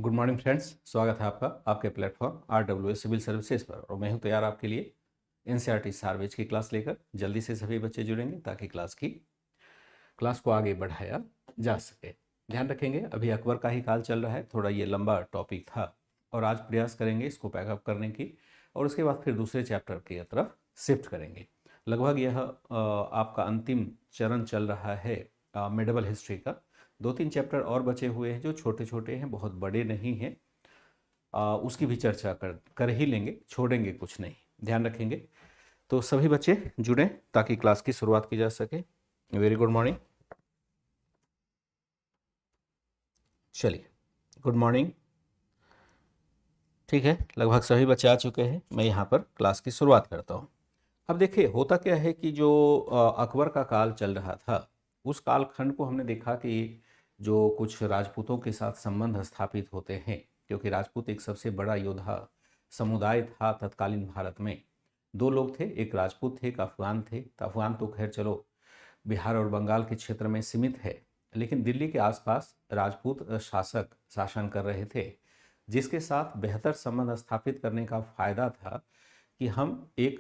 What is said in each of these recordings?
Good morning friends, स्वागत है आपका आपके प्लेटफॉर्म RWS सिविल सर्विसेज पर। और मैं हूं तैयार आपके लिए NCERT सारवेज की क्लास लेकर। जल्दी से सभी बच्चे जुड़ेंगे ताकि क्लास को आगे बढ़ाया जा सके। ध्यान रखेंगे, अभी अकबर का ही काल चल रहा है, थोड़ा ये लंबा टॉपिक था और आज प्रयास करेंगे इसको पैकअप करने की और उसके बाद फिर दूसरे चैप्टर की तरफ शिफ्ट करेंगे। लगभग यह आपका अंतिम चरण चल रहा है मेडिवल हिस्ट्री का। 2-3 चैप्टर और बचे हुए हैं जो छोटे छोटे हैं, बहुत बड़े नहीं हैं। उसकी भी चर्चा कर ही लेंगे, छोड़ेंगे कुछ नहीं, ध्यान रखेंगे। तो सभी बच्चे जुड़ें ताकि क्लास की शुरुआत की जा सके। Very good morning. चलिए, गुड मॉर्निंग। ठीक है, लगभग सभी बच्चे आ चुके हैं। मैं यहाँ पर क्लास की शुरुआत करता हूँ। अब देखिए, होता क्या है कि जो अकबर का काल चल रहा था, उस कालखंड को हमने देखा कि जो कुछ राजपूतों के साथ संबंध स्थापित होते हैं, क्योंकि राजपूत एक सबसे बड़ा योद्धा समुदाय था तत्कालीन भारत में। दो लोग थे, एक राजपूत थे, एक अफगान थे। तो अफगान तो खैर चलो बिहार और बंगाल के क्षेत्र में सीमित है, लेकिन दिल्ली के आसपास राजपूत शासक शासन कर रहे थे, जिसके साथ बेहतर संबंध स्थापित करने का फायदा था कि हम एक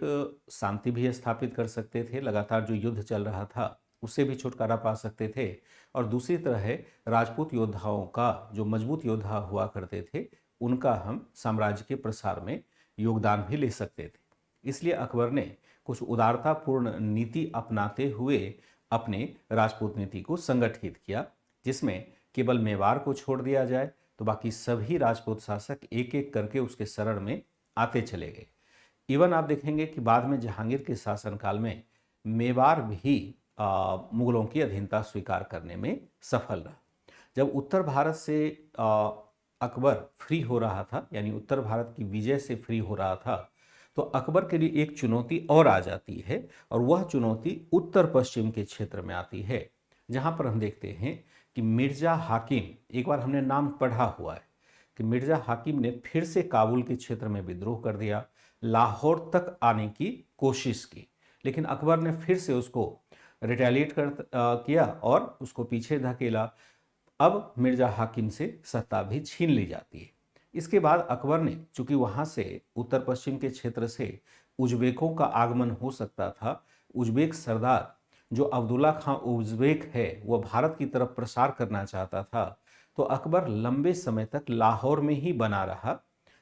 शांति भी स्थापित कर सकते थे, लगातार जो युद्ध चल रहा था उससे भी छुटकारा पा सकते थे, और दूसरी तरह है राजपूत योद्धाओं का, जो मजबूत योद्धा हुआ करते थे, उनका हम साम्राज्य के प्रसार में योगदान भी ले सकते थे। इसलिए अकबर ने कुछ उदारतापूर्ण नीति अपनाते हुए अपने राजपूत नीति को संगठित किया, जिसमें केवल मेवाड़ को छोड़ दिया जाए तो बाकी सभी राजपूत शासक एक एक करके उसके शरण में आते चले गए। इवन आप देखेंगे कि बाद में जहांगीर के शासनकाल में मेवाड़ भी मुगलों की अधीनता स्वीकार करने में सफल रहा। जब उत्तर भारत से अकबर फ्री हो रहा था, यानी उत्तर भारत की विजय से फ्री हो रहा था, तो अकबर के लिए एक चुनौती और आ जाती है, और वह चुनौती उत्तर पश्चिम के क्षेत्र में आती है, जहां पर हम देखते हैं कि मिर्जा हाकिम, एक बार हमने नाम पढ़ा हुआ है कि मिर्जा हाकिम ने फिर से काबुल के क्षेत्र में विद्रोह कर दिया, लाहौर तक आने की कोशिश की, लेकिन अकबर ने फिर से उसको रिटेलिएट किया और उसको पीछे धकेला। अब मिर्जा हाकिम से सत्ता भी छीन ली जाती है। इसके बाद अकबर ने, चूंकि वहां से उत्तर पश्चिम के क्षेत्र से उज्बेकों का आगमन हो सकता था, उज्बेक सरदार जो अब्दुल्ला खां उज्बेक है वह भारत की तरफ प्रसार करना चाहता था, तो अकबर लंबे समय तक लाहौर में ही बना रहा,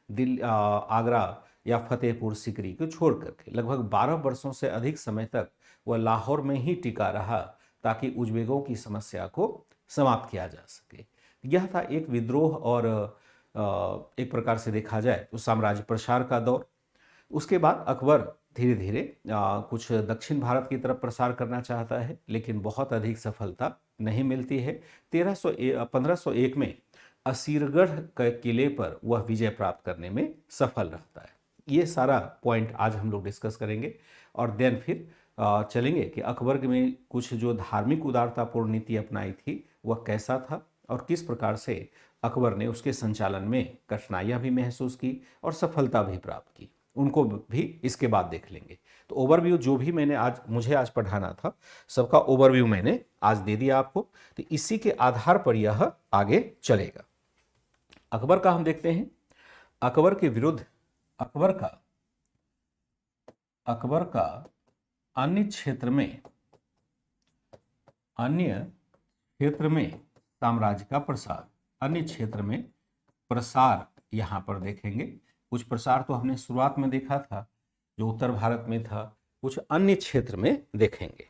दिल्ली, आगरा या फतेहपुर सीकरी को छोड़ करके लगभग 12 वर्षों से अधिक समय तक वह लाहौर में ही टिका रहा, ताकि उज्बेकों की समस्या को समाप्त किया जा सके। यह था एक विद्रोह और एक प्रकार से देखा जाए तो साम्राज्य प्रसार का दौर। उसके बाद अकबर धीरे धीरे कुछ दक्षिण भारत की तरफ प्रसार करना चाहता है, लेकिन बहुत अधिक सफलता नहीं मिलती है। 1501 में असीरगढ़ के किले पर वह विजय प्राप्त करने में सफल रहता है। ये सारा पॉइंट आज हम लोग डिस्कस करेंगे, और देन फिर चलेंगे कि अकबर में कुछ जो धार्मिक उदारतापूर्ण नीति अपनाई थी वह कैसा था, और किस प्रकार से अकबर ने उसके संचालन में कठिनाइयां भी महसूस की और सफलता भी प्राप्त की, उनको भी इसके बाद देख लेंगे। तो ओवरव्यू जो भी मुझे आज पढ़ाना था, सबका ओवरव्यू मैंने आज दे दिया आपको, तो इसी के आधार पर यह आगे चलेगा। अकबर का हम देखते हैं, अकबर के विरुद्ध अकबर का अन्य क्षेत्र में साम्राज्य का प्रसार, अन्य क्षेत्र में प्रसार यहां पर देखेंगे। कुछ प्रसार तो हमने शुरुआत में देखा था जो उत्तर भारत में था, कुछ अन्य क्षेत्र में देखेंगे।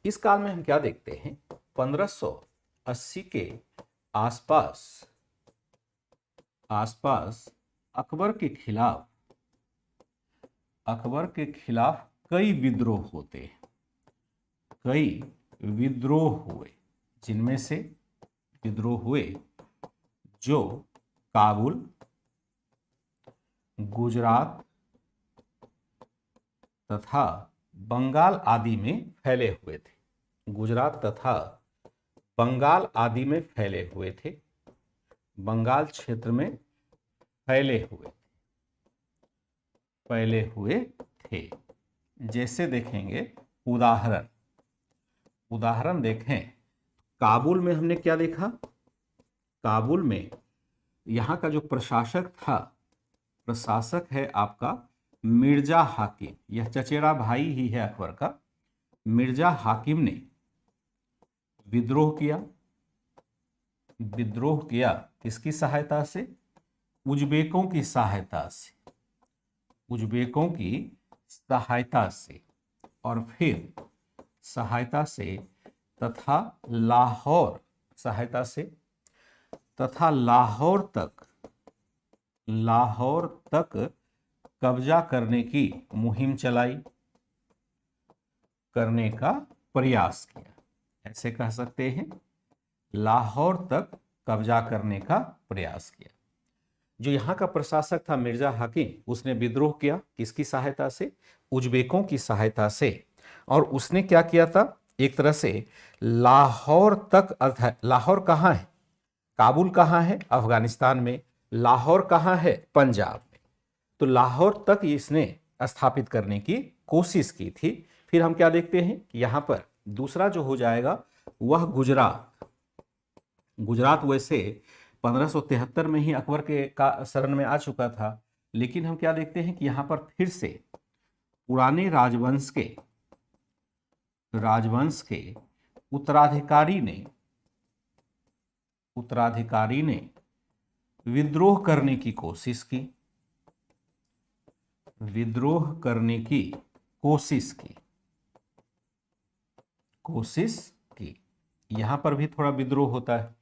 इस काल में हम क्या देखते हैं, 1580 के आसपास अकबर के खिलाफ कई विद्रोह हुए, जिनमें से विद्रोह हुए जो काबुल, गुजरात तथा बंगाल आदि में फैले हुए थे। गुजरात तथा बंगाल आदि में फैले हुए थे, बंगाल क्षेत्र में फैले हुए थे। जैसे देखेंगे उदाहरण देखें, काबुल में हमने क्या देखा, काबुल में यहाँ का जो प्रशासक था, प्रशासक है आपका मिर्जा हाकिम। यह चचेरा भाई ही है अकबर का। मिर्जा हाकिम ने विद्रोह किया। विद्रोह किया किसकी सहायता से? उज्बेकों की सहायता से। उज्बेकों की सहायता से और फिर सहायता से तथा लाहौर सहायता से तथा लाहौर तक कब्जा करने की मुहिम चलाई, करने का प्रयास किया। ऐसे कह सकते हैं, लाहौर तक कब्जा करने का प्रयास किया। जो यहाँ का प्रशासक था मिर्जा हाकिम, उसने विद्रोह किया किसकी सहायता से? उज्बेकों की सहायता से। और उसने क्या किया था? एक तरह से लाहौर तक, लाहौर कहाँ है? काबुल कहाँ है? अफगानिस्तान में। लाहौर कहाँ है? पंजाब में। तो लाहौर तक इसने स्थापित करने की कोशिश की थी। फिर हम क्या देखते हैं कि यहाँ पर दूसरा जो हो जाएगा वह गुजरात। गुजरात वैसे 1573 में ही अकबर के का शरण में आ चुका था, लेकिन हम क्या देखते हैं कि यहाँ पर फिर से पुराने राजवंश के उत्तराधिकारी ने विद्रोह करने की कोशिश की। विद्रोह करने की कोशिश की। यहां पर भी थोड़ा विद्रोह होता है।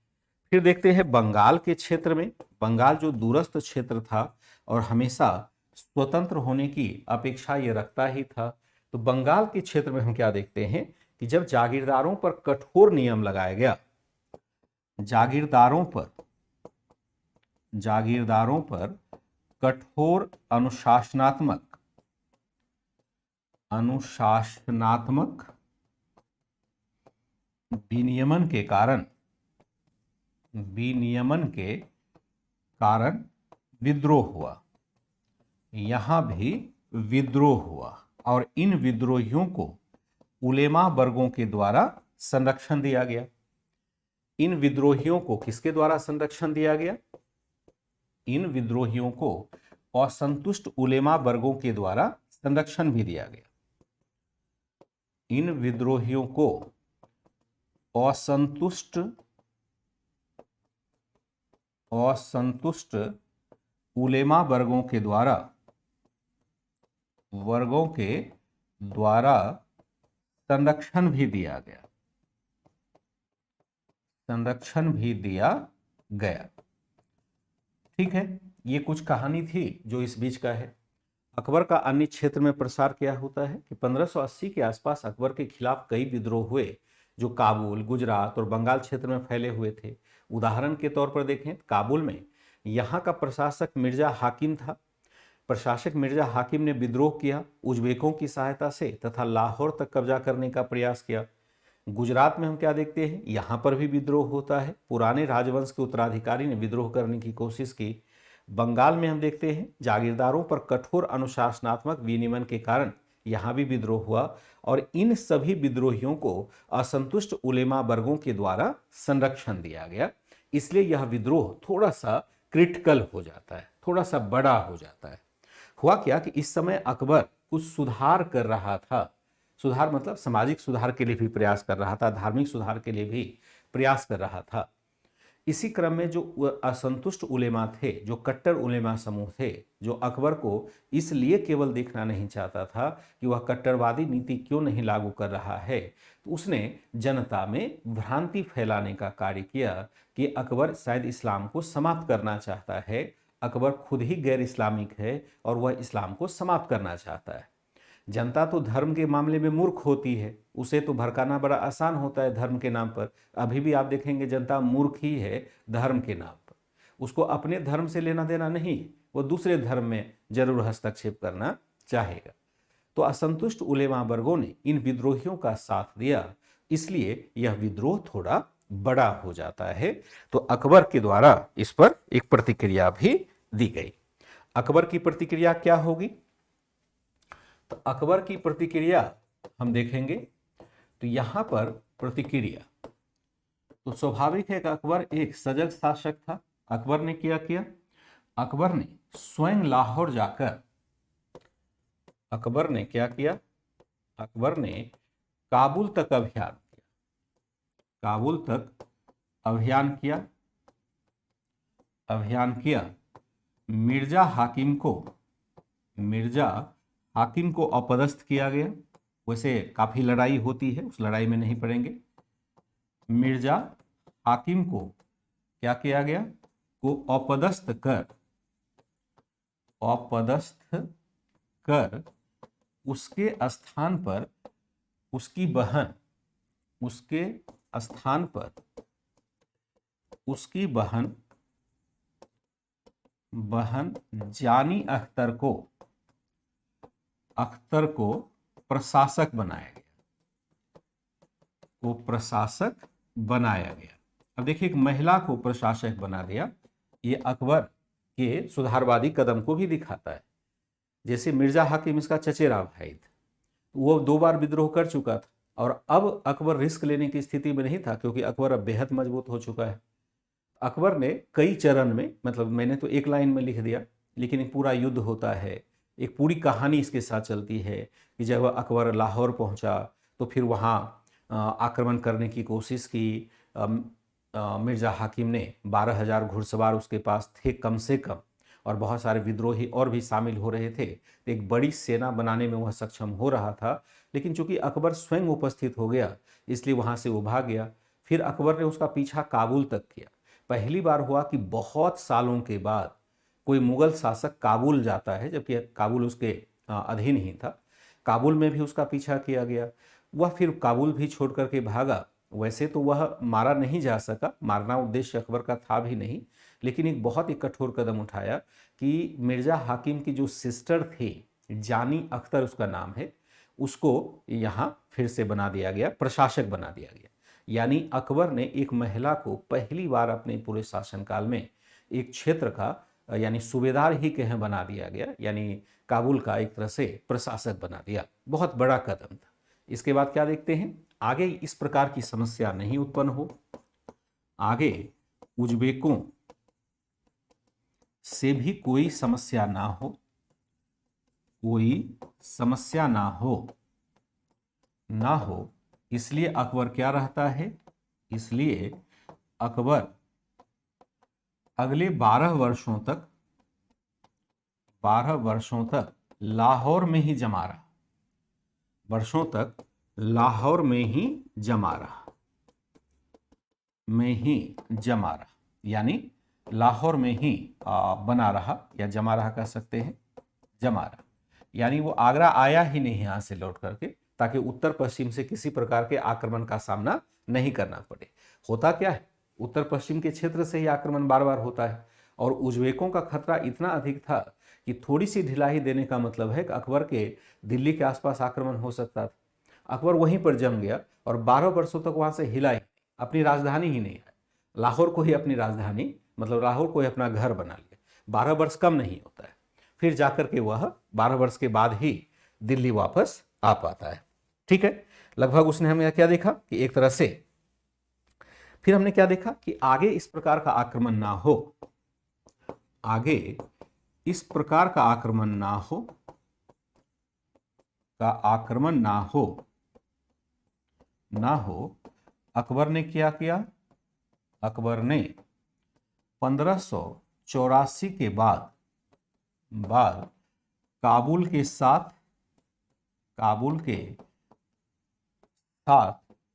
फिर देखते हैं बंगाल के क्षेत्र में। बंगाल जो दूरस्थ क्षेत्र था और हमेशा स्वतंत्र होने की अपेक्षा ये रखता ही था, तो बंगाल के क्षेत्र में हम क्या देखते हैं कि जब जागीरदारों पर कठोर नियम लगाया गया, जागीरदारों पर कठोर अनुशासनात्मक विनियमन के कारण विद्रोह हुआ। यहां भी विद्रोह हुआ और इन विद्रोहियों को उलेमा वर्गों के द्वारा संरक्षण दिया गया। इन विद्रोहियों को किसके द्वारा संरक्षण दिया गया? इन विद्रोहियों को असंतुष्ट उलेमा वर्गों के द्वारा संरक्षण भी दिया गया। इन विद्रोहियों को असंतुष्ट उलेमा वर्गों के द्वारा संरक्षण भी दिया गया। ठीक है, ये कुछ कहानी थी जो इस बीच का है। अकबर का अन्य क्षेत्र में प्रसार क्या होता है कि 1580 के आसपास अकबर के खिलाफ कई विद्रोह हुए जो काबुल, गुजरात और बंगाल क्षेत्र में फैले हुए थे। उदाहरण के तौर पर देखें, काबुल में यहाँ का प्रशासक मिर्जा हाकिम था। प्रशासक मिर्जा हाकिम ने विद्रोह किया उज्बेकों की सहायता से तथा लाहौर तक कब्जा करने का प्रयास किया। गुजरात में हम क्या देखते हैं, यहाँ पर भी विद्रोह होता है। पुराने राजवंश के उत्तराधिकारी ने विद्रोह करने की कोशिश की। बंगाल में हम देखते हैं जागीरदारों पर कठोर अनुशासनात्मक विनियमन के कारण यहाँ भी विद्रोह हुआ और इन सभी विद्रोहियों को असंतुष्ट उलेमा वर्गों के द्वारा संरक्षण दिया गया। इसलिए यह विद्रोह थोड़ा सा क्रिटिकल हो जाता है, थोड़ा सा बड़ा हो जाता है। हुआ क्या कि इस समय अकबर कुछ सुधार कर रहा था। सुधार मतलब सामाजिक सुधार के लिए भी प्रयास कर रहा था, धार्मिक सुधार के लिए भी प्रयास कर रहा था। इसी क्रम में जो असंतुष्ट उलेमा थे, जो कट्टर उलेमा समूह थे, जो अकबर को इसलिए केवल देखना नहीं चाहता था कि वह कट्टरवादी नीति क्यों नहीं लागू कर रहा है, तो उसने जनता में भ्रांति फैलाने का कार्य किया कि अकबर शायद इस्लाम को समाप्त करना चाहता है। अकबर खुद ही गैर इस्लामिक है और वह इस्लाम को समाप्त करना चाहता है। जनता तो धर्म के मामले में मूर्ख होती है, उसे तो भड़काना बड़ा आसान होता है धर्म के नाम पर। अभी भी आप देखेंगे जनता मूर्ख ही है धर्म के नाम पर। उसको अपने धर्म से लेना देना नहीं, वो दूसरे धर्म में जरूर हस्तक्षेप करना चाहेगा। तो असंतुष्ट उलेमा वर्गों ने इन विद्रोहियों का साथ दिया, इसलिए यह विद्रोह थोड़ा बड़ा हो जाता है। तो अकबर के द्वारा इस पर एक प्रतिक्रिया भी दी गई। अकबर की प्रतिक्रिया क्या होगी? तो अकबर की प्रतिक्रिया हम देखेंगे तो यहां पर प्रतिक्रिया तो स्वाभाविक है कि अकबर एक सजग शासक था। अकबर ने क्या किया? अकबर ने स्वयं लाहौर जाकर, अकबर ने क्या किया? अकबर ने काबुल तक अभियान किया, काबुल तक अभियान किया, मिर्जा हाकिम को, मिर्जा हाकिम को अपदस्थ किया गया। वैसे काफी लड़ाई होती है, उस लड़ाई में नहीं पड़ेंगे। मिर्जा हाकिम को क्या किया गया? को अपदस्थ कर, अपदस्थ कर उसके स्थान पर उसकी बहन, उसके स्थान पर उसकी बहन जानी अख्तर को प्रशासक बनाया गया, को प्रशासक बनाया गया। अब देखिए, एक महिला को प्रशासक बना दिया, ये अकबर के सुधारवादी कदम को भी दिखाता है। जैसे मिर्जा हाकिम इसका चचेरा भाई था, वो 2 बार विद्रोह कर चुका था और अब अकबर रिस्क लेने की स्थिति में नहीं था, क्योंकि अकबर अब बेहद मजबूत हो चुका है। अकबर ने कई चरण में, मतलब मैंने तो एक लाइन में लिख दिया, लेकिन एक पूरा युद्ध होता है, एक पूरी कहानी इसके साथ चलती है कि जब अकबर लाहौर पहुंचा तो फिर वहाँ आक्रमण करने की कोशिश की। मिर्जा हाकिम ने 12,000 घुड़सवार उसके पास थे कम से कम, और बहुत सारे विद्रोही और भी शामिल हो रहे थे। तो एक बड़ी सेना बनाने में वह सक्षम हो रहा था, लेकिन चूंकि अकबर स्वयं उपस्थित हो गया इसलिए वहाँ से वो भाग गया। फिर अकबर ने उसका पीछा काबुल तक किया। पहली बार हुआ कि बहुत सालों के बाद कोई मुगल शासक काबुल जाता है, जबकि काबुल उसके अधीन ही था। काबुल में भी उसका पीछा किया गया, वह फिर काबुल भी छोड़ करके भागा। वैसे तो वह मारा नहीं जा सका, मारना उद्देश्य अकबर का था भी नहीं, लेकिन एक बहुत ही कठोर कदम उठाया कि मिर्जा हाकिम की जो सिस्टर थी, जानी अख्तर उसका नाम है, उसको यहाँ फिर से बना दिया गया, प्रशासक बना दिया गया। यानी अकबर ने एक महिला को पहली बार अपने पूरे शासनकाल में एक क्षेत्र का, यानी सूबेदार ही कहें, बना दिया गया, यानी काबुल का एक तरह से प्रशासक बना दिया। बहुत बड़ा कदम था। इसके बाद क्या देखते हैं? आगे इस प्रकार की समस्या नहीं उत्पन्न हो, आगे उज्बेकों से भी कोई समस्या ना हो, कोई समस्या ना हो, इसलिए अकबर क्या रहता है? इसलिए अकबर अगले 12 वर्षों तक लाहौर में ही जमा रहा, वर्षों तक लाहौर में ही जमा रहा, यानी लाहौर में ही बना रहा, या जमा रहा कह सकते हैं, जमा रहा। यानी वो आगरा आया ही नहीं यहाँ से लौट करके, ताकि उत्तर पश्चिम से किसी प्रकार के आक्रमण का सामना नहीं करना पड़े। होता क्या है, उत्तर पश्चिम के क्षेत्र से ही आक्रमण बार बार होता है, और उज्बेकों का खतरा इतना अधिक था कि थोड़ी सी ढिलाई देने का मतलब है कि अकबर के दिल्ली के आसपास आक्रमण हो सकता था। अकबर वहीं पर जम गया और 12 वर्षों तक वहां से हिला ही, अपनी राजधानी ही नहीं है, लाहौर को ही अपनी राजधानी, मतलब लाहौर को ही अपना घर बना लिया। 12 वर्ष कम नहीं होता है। फिर जाकर के वह 12 वर्ष के बाद ही दिल्ली वापस आ पाता है। ठीक है, लगभग उसने हमें क्या देखा कि एक तरह से, फिर हमने क्या देखा कि आगे इस प्रकार का आक्रमण ना हो, आगे इस प्रकार का आक्रमण ना हो, अकबर ने क्या किया? अकबर ने 1584 के बाद काबुल के साथ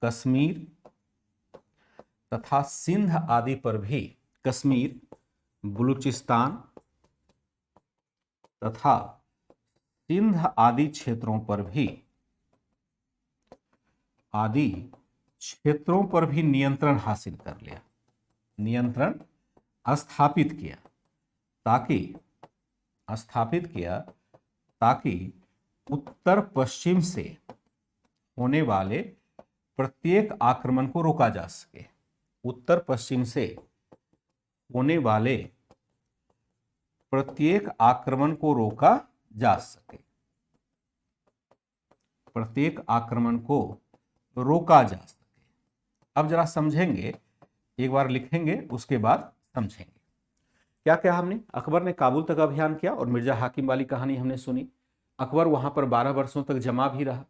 कश्मीर तथा सिंध आदि पर भी, कश्मीर, बलूचिस्तान तथा सिंध आदि क्षेत्रों पर भी नियंत्रण हासिल कर लिया, नियंत्रण स्थापित किया, ताकि उत्तर पश्चिम से होने वाले प्रत्येक आक्रमण को रोका जा सके, उत्तर पश्चिम से होने वाले प्रत्येक आक्रमण को रोका जा सके, प्रत्येक आक्रमण को रोका जा सके। अब जरा समझेंगे, एक बार लिखेंगे उसके बाद समझेंगे। क्या क्या हमने, अकबर ने काबुल तक अभियान किया और मिर्जा हाकिम वाली कहानी हमने सुनी। अकबर वहां पर 12 वर्षों तक जमा भी रहा।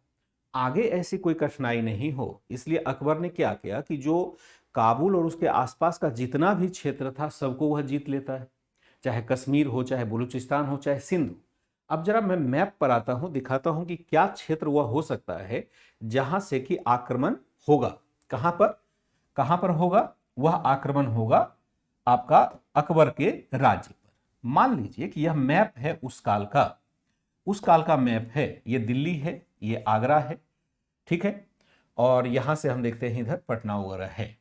आगे ऐसी कोई कठिनाई नहीं हो इसलिए अकबर ने क्या किया कि जो काबुल और उसके आसपास का जितना भी क्षेत्र था सबको वह जीत लेता है, चाहे कश्मीर हो, चाहे बलूचिस्तान हो, चाहे सिंध हो। अब जरा मैं मैप पर आता हूं, दिखाता हूं कि क्या क्षेत्र वह हो सकता है जहां से कि आक्रमण होगा। कहां पर, कहां पर होगा वह आक्रमण होगा? आपका अकबर के राज्य पर। मान लीजिए कि यह मैप है उस काल का, उस काल का मैप है। ये दिल्ली है, ये आगरा है, ठीक है, और यहां से हम देखते हैं इधर पटना वगैरह है।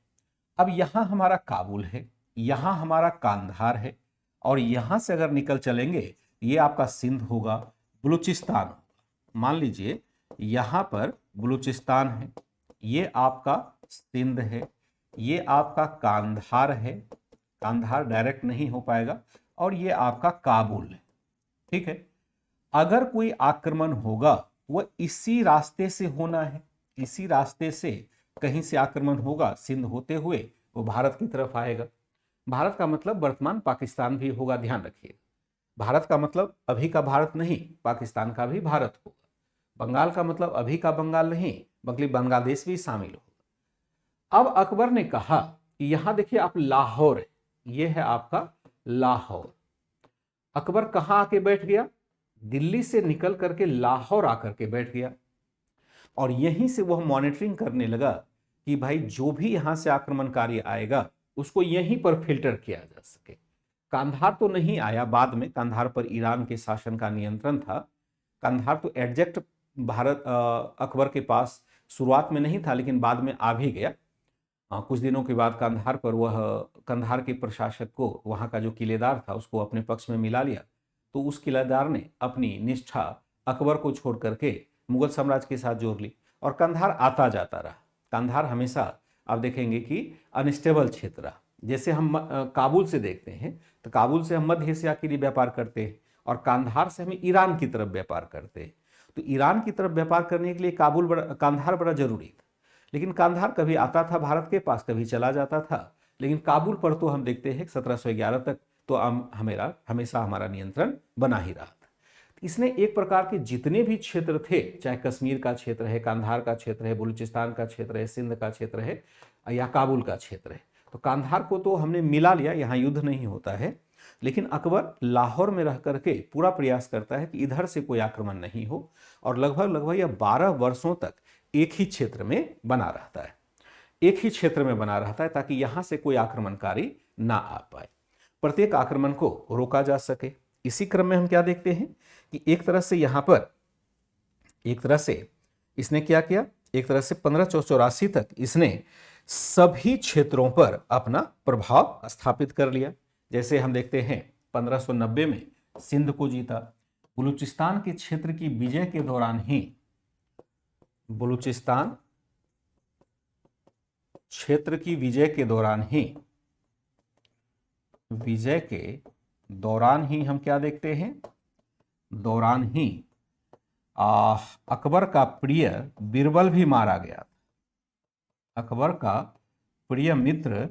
अब यहां हमारा काबुल है, यहां हमारा कांधार है, और यहां से अगर निकल चलेंगे ये आपका सिंध होगा, बलूचिस्तान होगा। मान लीजिए यहां पर बलूचिस्तान है, ये आपका सिंध है, ये आपका कांधार है, कांधार डायरेक्ट नहीं हो पाएगा, और ये आपका काबुल है, ठीक है। अगर कोई आक्रमण होगा वह इसी रास्ते से होना है, इसी रास्ते से कहीं से आक्रमण होगा, सिंध होते हुए वो भारत की तरफ आएगा। भारत का मतलब वर्तमान पाकिस्तान भी होगा, ध्यान रखिए। भारत का मतलब अभी का भारत नहीं, पाकिस्तान का भी भारत होगा। बंगाल का मतलब अभी का बंगाल नहीं, बल्कि बांग्लादेश भी शामिल होगा। अब अकबर ने कहा कि यहां देखिए आप लाहौर है, ये है आपका लाहौर। अकबर कहां आके बैठ गया? दिल्ली से निकल करके लाहौर आकर के बैठ गया, और यहीं से वह मॉनिटरिंग करने लगा कि भाई जो भी यहां से आक्रमणकारी आएगा उसको यहीं पर फिल्टर किया जा सके। कांधार तो नहीं आया, बाद में कांधार पर ईरान के शासन का नियंत्रण था। कांधार तो एग्जैक्ट भारत अकबर के पास शुरुआत में नहीं था, लेकिन बाद में आ भी गया। कुछ दिनों के बाद कांधार पर वह, कंधार के प्रशासक को, वहां का जो किलेदार था उसको अपने पक्ष में मिला लिया। तो उस किलेदार ने अपनी निष्ठा अकबर को छोड़ करके मुगल साम्राज्य के साथ जोड़ ली, और कंधार आता जाता रहा। कंधार हमेशा आप देखेंगे कि अनस्टेबल क्षेत्र रहा। जैसे हम काबुल से देखते हैं तो काबुल से हम मध्य एशिया के लिए व्यापार करते हैं, और कांधार से हम ईरान की तरफ व्यापार करते हैं। तो ईरान की तरफ व्यापार करने के लिए कांधार बड़ा जरूरी था। लेकिन कांधार कभी आता था भारत के पास, कभी चला जाता था, लेकिन काबुल पर तो हम देखते हैं 1711 तक तो हमेशा हमारा नियंत्रण बना ही रहा था। इसने एक प्रकार के जितने भी क्षेत्र थे, चाहे कश्मीर का क्षेत्र है, कांधार का क्षेत्र है, बलूचिस्तान का क्षेत्र है, सिंध का क्षेत्र है, या काबुल का क्षेत्र है, तो कांधार को तो हमने मिला लिया, यहाँ युद्ध नहीं होता है। लेकिन अकबर लाहौर में रह करके पूरा प्रयास करता है कि इधर से कोई आक्रमण नहीं हो, और लगभग लगभग यह 12 वर्षों तक एक ही क्षेत्र में बना रहता है, एक ही क्षेत्र में बना रहता है, ताकि यहां से कोई आक्रमणकारी ना आ पाए, प्रत्येक आक्रमण को रोका जा सके। इसी क्रम में हम क्या देखते हैं कि एक तरह से यहां पर, एक तरह से इसने क्या किया, एक तरह से 1584 तक इसने सभी क्षेत्रों पर अपना प्रभाव स्थापित कर लिया। जैसे हम देखते हैं 1590 में सिंध को जीता। बलूचिस्तान के क्षेत्र की विजय के दौरान ही, बलूचिस्तान क्षेत्र की विजय के दौरान ही, विजय के दौरान ही हम क्या देखते हैं, दौरान ही अकबर का प्रिय बीरबल भी मारा गया। अकबर का प्रिय मित्र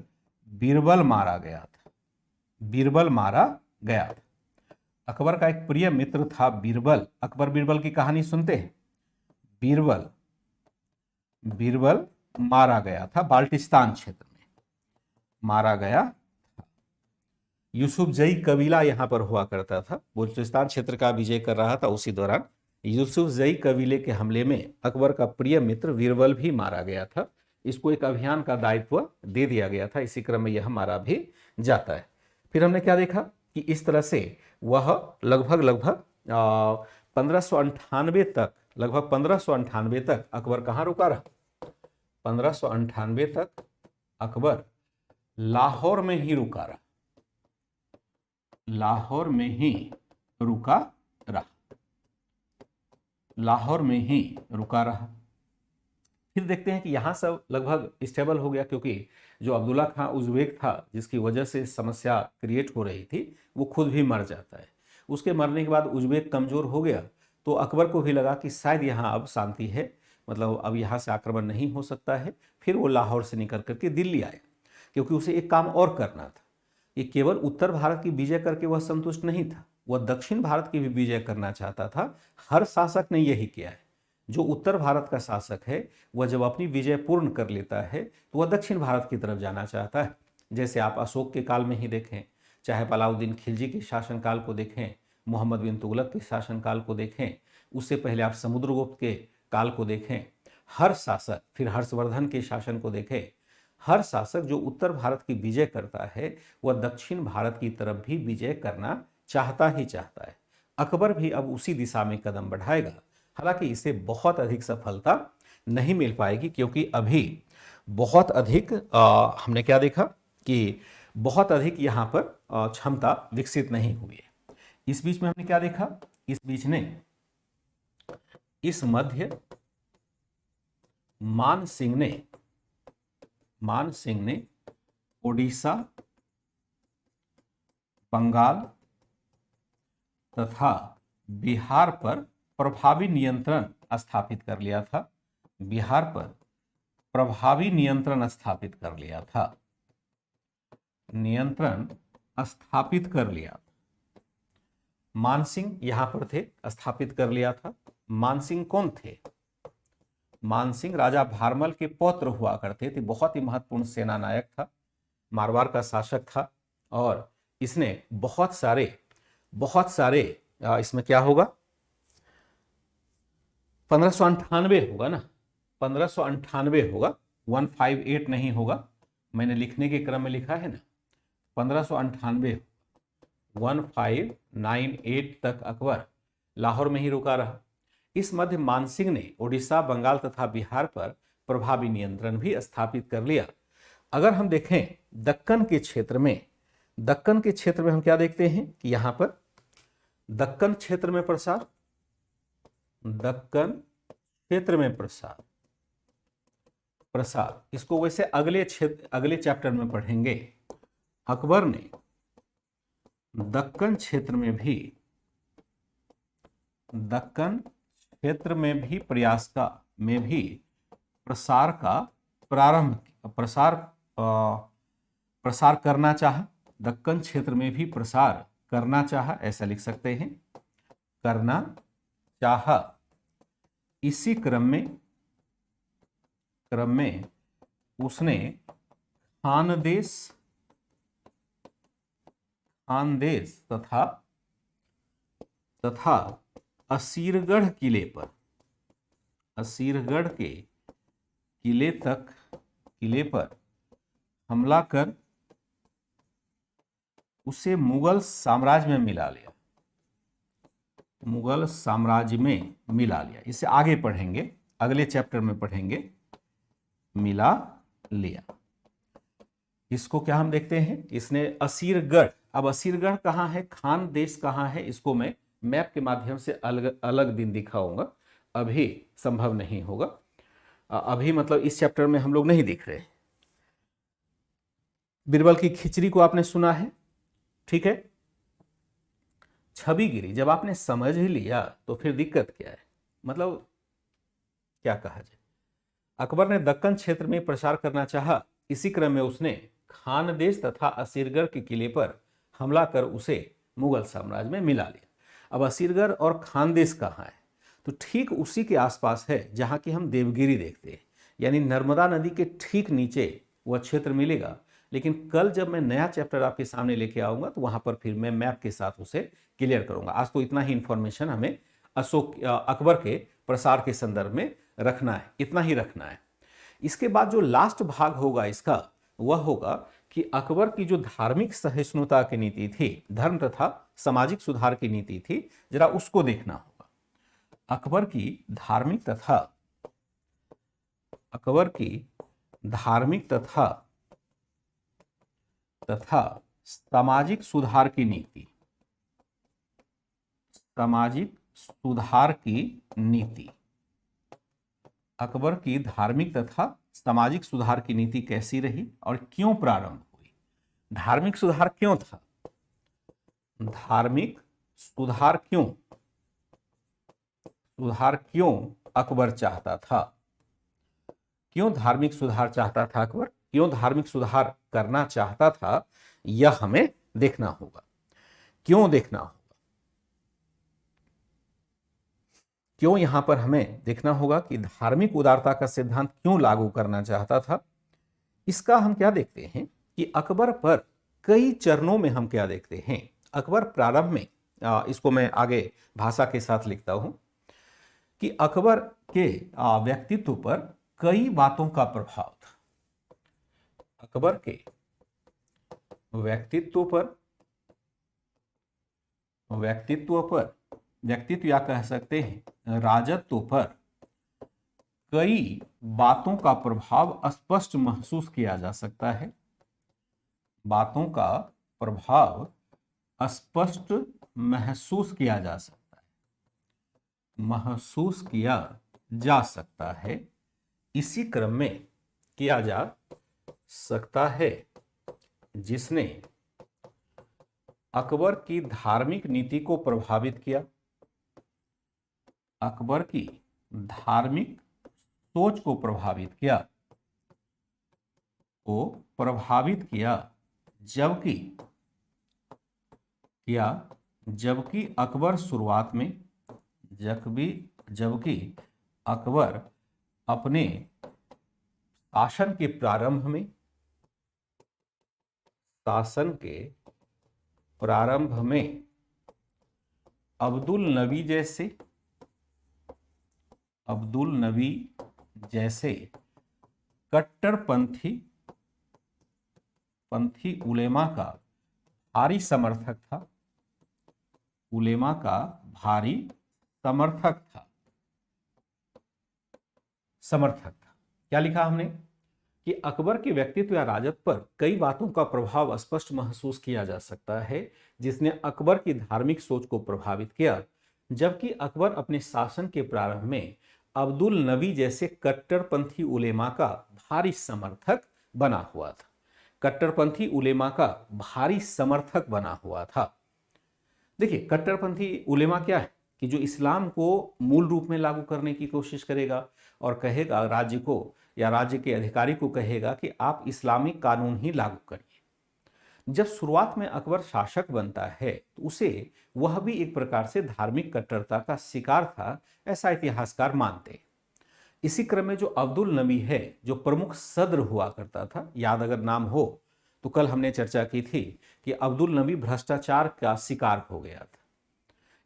बीरबल मारा गया था, बीरबल मारा गया था। अकबर का एक प्रिय मित्र था बीरबल। अकबर बीरबल की कहानी सुनते हैं। बीरबल, बीरबल मारा गया था, बाल्टिस्तान क्षेत्र में मारा गया। यूसुफ जई कबीला यहां पर हुआ करता था, बलूचिस्तान क्षेत्र का विजय कर रहा था, उसी दौरान यूसुफ जई कबीले के हमले में अकबर का प्रिय मित्र बीरबल भी मारा गया था। इसको एक अभियान का दायित्व दे दिया गया था, इसी क्रम में यह मारा भी जाता है। फिर हमने क्या देखा कि इस तरह से वह लगभग 1598 तक, लगभग 1598 तक अकबर कहाँ रुका रहा? 1598 तक अकबर लाहौर में ही रुका रहा, लाहौर में ही रुका रहा, लाहौर में ही रुका रहा। फिर देखते हैं कि यहां सब लगभग स्टेबल हो गया, क्योंकि जो अब्दुल्ला खां उज़्बेक था, जिसकी वजह से समस्या क्रिएट हो रही थी, वो खुद भी मर जाता है। उसके मरने के बाद उज़्बेक कमजोर हो गया, तो अकबर को भी लगा कि शायद यहाँ अब शांति है, मतलब अब यहाँ से आक्रमण नहीं हो सकता है। फिर वो लाहौर से निकल करके दिल्ली आया, क्योंकि उसे एक काम और करना था। कि केवल उत्तर भारत की विजय करके वह संतुष्ट नहीं था, वह दक्षिण भारत की भी विजय करना चाहता था। हर शासक ने यही किया है। जो उत्तर भारत का शासक है वह जब अपनी विजय पूर्ण कर लेता है तो वह दक्षिण भारत की तरफ जाना चाहता है। जैसे आप अशोक के काल में ही देखें, चाहे अलाउद्दीन खिलजी के शासनकाल को देखें, मोहम्मद बिन तुगलक के शासनकाल को देखें, उससे पहले आप समुद्रगुप्त के काल को देखें, हर शासक, फिर हर्षवर्धन के शासन को देखें, हर शासक जो उत्तर भारत की विजय करता है वह दक्षिण भारत की तरफ भी विजय करना चाहता ही चाहता है। अकबर भी अब उसी दिशा में कदम बढ़ाएगा। हालांकि इसे बहुत अधिक सफलता नहीं मिल पाएगी, क्योंकि अभी बहुत अधिक हमने क्या देखा कि बहुत अधिक यहाँ पर क्षमता विकसित नहीं हुई है। इस बीच में हमने क्या देखा, इस बीच ने इस मध्य मान सिंह ने ओडिशा, बंगाल तथा बिहार पर प्रभावी नियंत्रण स्थापित कर लिया था। बिहार पर प्रभावी नियंत्रण स्थापित कर लिया था। नियंत्रण स्थापित कर लिया। मानसिंह यहां पर थे, स्थापित कर लिया था। मानसिंह कौन थे? मानसिंह राजा भारमल के पौत्र हुआ करते थे, बहुत ही महत्वपूर्ण सेना नायक था, मारवाड़ का शासक था, और इसने बहुत सारे इसमें क्या होगा, 1598 होगा ना, 1598 होगा, 158 नहीं होगा, मैंने लिखने के क्रम में लिखा है ना, 1598, 1598 तक अकबर लाहौर में ही रुका रहा। इस मध्य मानसिंह ने उड़ीसा, बंगाल तथा बिहार पर प्रभावी नियंत्रण भी स्थापित कर लिया। अगर हम देखें दक्कन के क्षेत्र में हम क्या देखते हैं कि यहां पर दक्कन क्षेत्र में प्रसार, इसको वैसे अगले चैप्टर में पढ़ेंगे। अकबर ने दक्कन क्षेत्र में भी प्रसार करना चाहा। दक्कन क्षेत्र में भी प्रसार करना चाहा, ऐसा लिख सकते हैं, करना चाहा। इसी क्रम में उसने खानदेश तथा असीरगढ़ के किले पर हमला कर उसे मुगल साम्राज्य में मिला लिया। इसे आगे पढ़ेंगे, अगले चैप्टर में पढ़ेंगे, मिला लिया। इसको क्या हम देखते हैं, इसने असीरगढ़, अब असीरगढ़ कहाँ है, खानदेश कहाँ है, इसको मैं मैप के माध्यम से अलग दिन दिखाऊंगा, अभी संभव नहीं होगा। अभी मतलब इस चैप्टर में हम लोग नहीं दिख रहे। बीरबल की खिचड़ी को आपने सुना है, ठीक है। छविगिरी जब आपने समझ ही लिया तो फिर दिक्कत क्या है, मतलब क्या कहा जाए। अकबर ने दक्कन क्षेत्र में प्रसार करना चाहा। इसी क्रम में उसने खानदेश तथा असीरगढ़ के किले पर हमला कर उसे मुगल साम्राज्य में मिला लिया। अब असीरगढ़ और खानदेश कहाँ है, तो ठीक उसी के आसपास है जहाँ की हम देवगिरी देखते हैं, यानी नर्मदा नदी के ठीक नीचे वह क्षेत्र मिलेगा। लेकिन कल जब मैं नया चैप्टर आपके सामने लेके आऊँगा तो वहाँ पर फिर मैं मैप के साथ उसे क्लियर करूँगा। आज तो इतना ही इन्फॉर्मेशन हमें अकबर के प्रसार के संदर्भ में रखना है, इतना ही रखना है। इसके बाद जो लास्ट भाग होगा इसका, वह होगा कि अकबर की जो धार्मिक सहिष्णुता की नीति थी, धर्म तथा सामाजिक सुधार की नीति थी, जरा उसको देखना होगा। अकबर की धार्मिक तथा सामाजिक सुधार की नीति, अकबर की धार्मिक तथा सामाजिक सुधार की नीति कैसी रही और क्यों प्रारंभ हुई। धार्मिक सुधार क्यों था, धार्मिक सुधार क्यों अकबर चाहता था, क्यों धार्मिक सुधार चाहता था अकबर, क्यों धार्मिक सुधार करना चाहता था, यह हमें देखना होगा। क्यों देखना होगा? क्यों यहां पर हमें देखना होगा कि धार्मिक उदारता का सिद्धांत क्यों लागू करना चाहता था? इसका हम क्या देखते हैं कि अकबर पर कई चरणों में हम क्या देखते हैं। अकबर प्रारंभ में, इसको मैं आगे भाषा के साथ लिखता हूं कि अकबर के व्यक्तित्व पर कई बातों का प्रभाव था। अकबर के व्यक्तित्व या कह सकते हैं राजत्व पर कई बातों का प्रभाव स्पष्ट महसूस किया जा सकता है। बातों का प्रभाव स्पष्ट महसूस किया जा सकता है। इसी क्रम में किया जा सकता है जिसने अकबर की धार्मिक नीति को प्रभावित किया। अकबर की धार्मिक सोच को प्रभावित किया, जबकि अकबर शुरुआत में, जबकि अकबर अपने शासन के प्रारंभ में अब्दुल नबी जैसे कट्टरपंथी उलेमा का भारी समर्थक था। क्या लिखा हमने कि अकबर के व्यक्तित्व या राजत्व पर कई बातों का प्रभाव स्पष्ट महसूस किया जा सकता है जिसने अकबर की धार्मिक सोच को प्रभावित किया, जबकि अकबर अपने शासन के प्रारंभ में अब्दुल नबी जैसे कट्टरपंथी उलेमा का भारी समर्थक बना हुआ था। देखिए, कट्टरपंथी उलेमा क्या है कि जो इस्लाम को मूल रूप में लागू करने की कोशिश करेगा और कहेगा राज्य को या राज्य के अधिकारी को कहेगा कि आप इस्लामिक कानून ही लागू करिए। जब शुरुआत में अकबर शासक बनता है तो उसे वह भी एक प्रकार से धार्मिक कट्टरता का शिकार था, ऐसा इतिहासकार मानते हैं। इसी क्रम में जो अब्दुल नबी है, जो प्रमुख सद्र हुआ करता था, याद अगर नाम हो तो कल हमने चर्चा की थी कि अब्दुल नबी भ्रष्टाचार का शिकार हो गया था।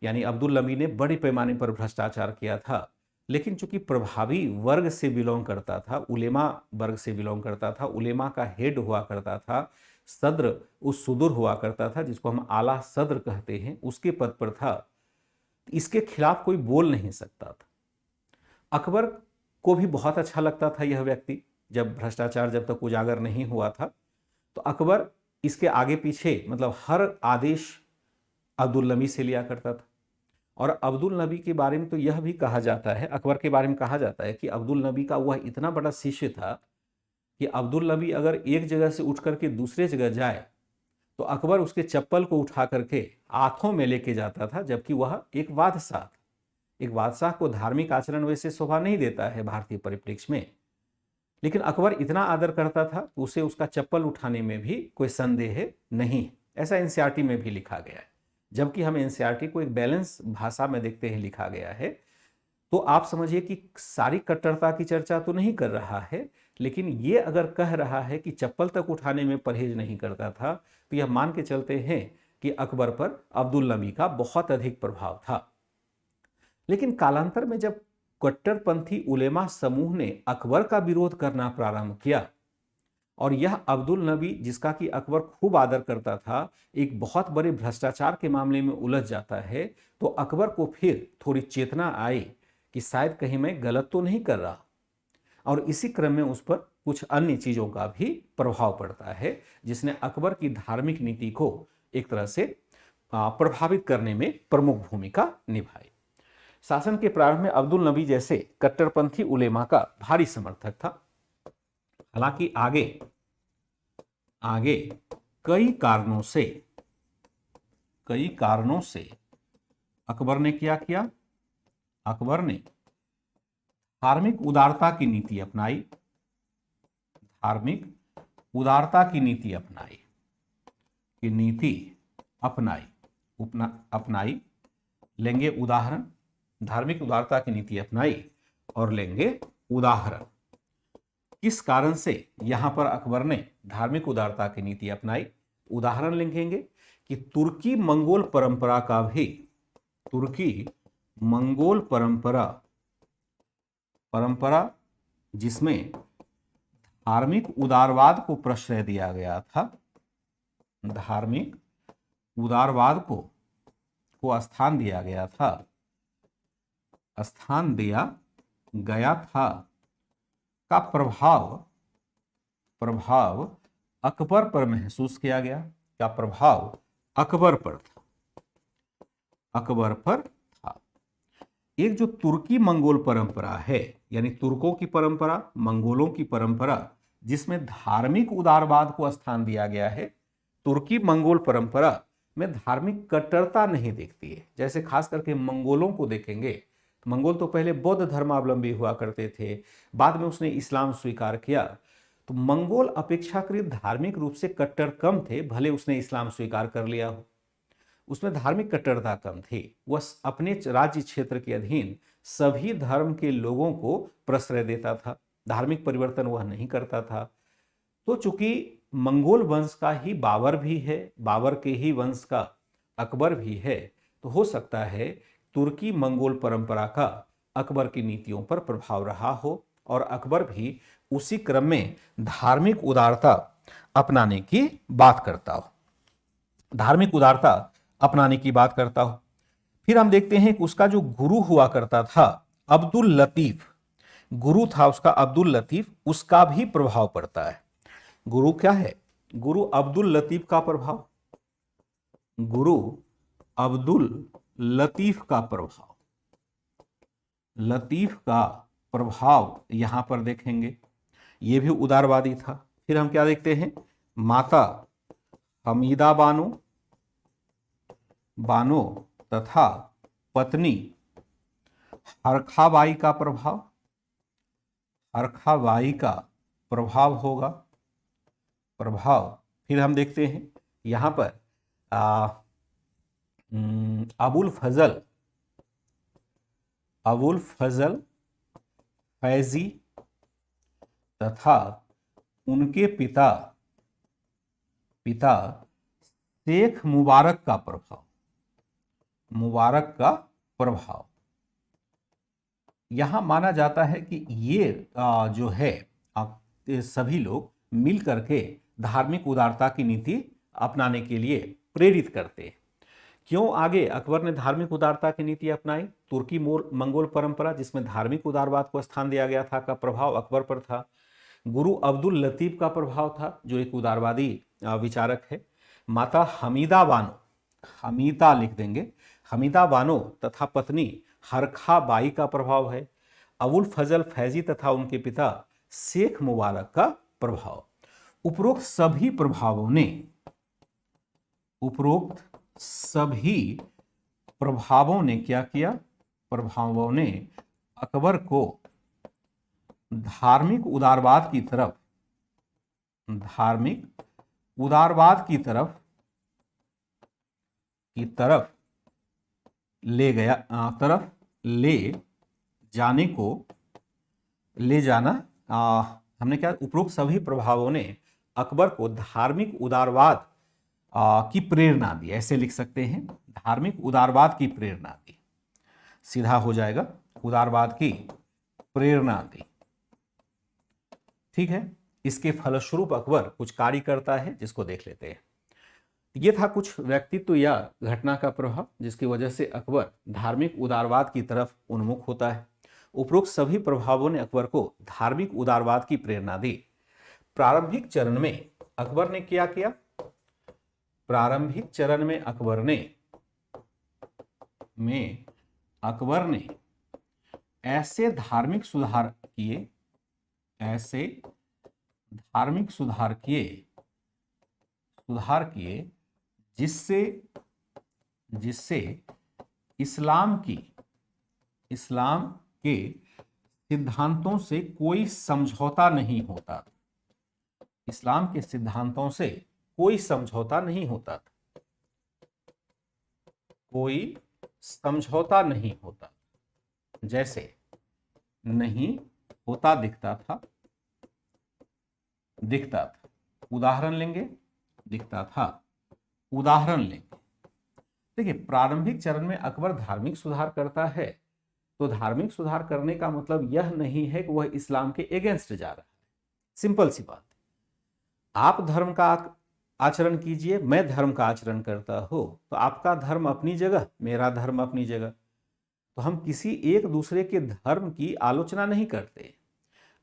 यानी अब्दुल नबी ने बड़े पैमाने पर भ्रष्टाचार किया था, लेकिन चूंकि प्रभावी वर्ग से बिलोंग करता था, उलेमा वर्ग से बिलोंग करता था, उलेमा का हेड हुआ करता था, सद्र उस सुदूर हुआ करता था जिसको हम आला सद्र कहते हैं, उसके पद पर था, इसके खिलाफ कोई बोल नहीं सकता था। अकबर को भी बहुत अच्छा लगता था यह व्यक्ति, जब भ्रष्टाचार जब तक उजागर नहीं हुआ था तो अकबर इसके आगे पीछे मतलब हर आदेश अब्दुल नबी से लिया करता था। और अब्दुल नबी के बारे में तो यह भी कहा जाता है, अकबर के बारे में कहा जाता है कि अब्दुल नबी का वह इतना बड़ा शिष्य था कि अब्दुल नबी अगर एक जगह से उठ करके दूसरे जगह जाए तो अकबर उसके चप्पल को उठा करके हाथों में लेके जाता था, जबकि वह एक बादशाह को धार्मिक आचरण वैसे शोभा नहीं देता है भारतीय परिप्रेक्ष्य में, लेकिन अकबर इतना आदर करता था उसे उसका चप्पल उठाने में भी कोई संदेह नहीं। ऐसा एनसीईआरटी में भी लिखा गया है। जबकि हम एनसीईआरटी को एक बैलेंस भाषा में देखते हैं लिखा गया है, तो आप समझिए कि सारी कट्टरता की चर्चा तो नहीं कर रहा है, लेकिन ये अगर कह रहा है कि चप्पल तक उठाने में परहेज नहीं करता था तो यह मान के चलते हैं कि अकबर पर अब्दुल नबी का बहुत अधिक प्रभाव था। लेकिन कालांतर में जब कट्टरपंथी उलेमा समूह ने अकबर का विरोध करना प्रारंभ किया और यह अब्दुल नबी, जिसका कि अकबर खूब आदर करता था, एक बहुत बड़े भ्रष्टाचार के मामले में उलझ जाता है, तो अकबर को फिर थोड़ी चेतना आई कि शायद कहीं मैं गलत तो नहीं कर रहा, और इसी क्रम में उस पर कुछ अन्य चीजों का भी प्रभाव पड़ता है जिसने अकबर की धार्मिक नीति को एक तरह से प्रभावित करने में प्रमुख भूमिका निभाई। शासन के प्रारंभ में अब्दुल नबी जैसे कट्टरपंथी उलेमा का भारी समर्थक था। हालांकि आगे कई कारणों से अकबर ने क्या किया? अकबर ने धार्मिक उदारता की नीति अपनाई। की नीति अपनाई। लेंगे उदाहरण, धार्मिक उदारता की नीति अपनाई और लेंगे उदाहरण। किस कारण से यहां पर अकबर ने धार्मिक उदारता की नीति अपनाई? उदाहरण लिखेंगे कि तुर्की मंगोल परंपरा जिसमें धार्मिक उदारवाद को प्रश्रय दिया गया था, धार्मिक उदारवाद को स्थान दिया गया था का प्रभाव अकबर पर महसूस किया गया। क्या प्रभाव अकबर पर था। एक जो तुर्की मंगोल परंपरा है, यानी तुर्कों की परंपरा, मंगोलों की परंपरा, जिसमें धार्मिक उदारवाद को स्थान दिया गया है, तुर्की मंगोल परंपरा में धार्मिक कट्टरता नहीं दिखती है। जैसे खास करके मंगोलों को देखेंगे, मंगोल तो पहले बौद्ध धर्मावलंबी हुआ करते थे, बाद में उसने इस्लाम स्वीकार किया, तो मंगोल अपेक्षाकृत धार्मिक रूप से कट्टर कम थे, भले उसने इस्लाम स्वीकार कर लिया हो, उसमें धार्मिक कट्टरता कम थी। वह अपने राज्य क्षेत्र के अधीन सभी धर्म के लोगों को प्रश्रय देता था, धार्मिक परिवर्तन वह नहीं करता था। तो चूंकि मंगोल वंश का ही बाबर भी है, बाबर के ही वंश का अकबर भी है, तो हो सकता है तुर्की मंगोल परंपरा का अकबर की नीतियों पर प्रभाव रहा हो और अकबर भी उसी क्रम में धार्मिक उदारता अपनाने की बात करता हो। फिर हम देखते हैं कि उसका जो गुरु हुआ करता था अब्दुल लतीफ, गुरु था उसका अब्दुल लतीफ, उसका भी प्रभाव पड़ता है। गुरु क्या है? गुरु अब्दुल लतीफ का प्रभाव, गुरु अब्दुल लतीफ का प्रभाव यहां पर देखेंगे, यह भी उदारवादी था। फिर हम क्या देखते हैं? माता हमीदा बानो तथा पत्नी हरखाबाई का प्रभाव होगा। फिर हम देखते हैं यहां पर अबुल फजल फैजी तथा उनके पिता शेख मुबारक का प्रभाव। यहां माना जाता है कि ये जो है सभी लोग मिल करके धार्मिक उदारता की नीति अपनाने के लिए प्रेरित करते। क्यों आगे अकबर ने धार्मिक उदारता की नीति अपनाई? तुर्की मंगोल परंपरा जिसमें धार्मिक उदारवाद को स्थान दिया गया था का प्रभाव अकबर पर था। गुरु अब्दुल लतीफ का प्रभाव था जो एक उदारवादी विचारक है। माता हमीदा बानो, हमीदा लिख देंगे, हमीदा बानो तथा पत्नी हरखा बाई का प्रभाव है। अबुल फजल फैजी तथा उनके पिता शेख मुबारक का प्रभाव। उपरोक्त सभी प्रभावों ने क्या किया? प्रभावों ने अकबर को धार्मिक उदारवाद की तरफ ले जाना हमने क्या, उपरोक्त सभी प्रभावों ने अकबर को धार्मिक उदारवाद की प्रेरणा दी, ऐसे लिख सकते हैं, धार्मिक उदारवाद की प्रेरणा दी, सीधा हो जाएगा, उदारवाद की प्रेरणा दी। ठीक है, इसके फलस्वरूप अकबर कुछ कार्य करता है जिसको देख लेते हैं। ये था कुछ व्यक्तित्व या घटना का प्रभाव जिसकी वजह से अकबर धार्मिक उदारवाद की तरफ उन्मुख होता है। उपरोक्त सभी प्रभावों ने अकबर को धार्मिक उदारवाद की प्रेरणा दी। प्रारंभिक चरण में अकबर ने क्या किया? प्रारंभिक चरण में अकबर ने ऐसे धार्मिक सुधार किए जिससे इस्लाम के सिद्धांतों से कोई समझौता नहीं होता। इस्लाम के सिद्धांतों से कोई समझौता नहीं होता था, कोई समझौता नहीं होता। जैसे नहीं होता दिखता था, दिखता था। उदाहरण लेंगे, दिखता था, उदाहरण लेंगे। देखिए, प्रारंभिक चरण में अकबर धार्मिक सुधार करता है, तो धार्मिक सुधार करने का मतलब यह नहीं है कि वह इस्लाम के अगेंस्ट जा रहा है। सिंपल सी बात। आप धर्म का आचरण कीजिए, मैं धर्म का आचरण करता हूं, तो आपका धर्म अपनी जगह, मेरा धर्म अपनी जगह। तो हम किसी एक दूसरे के धर्म की आलोचना नहीं करते।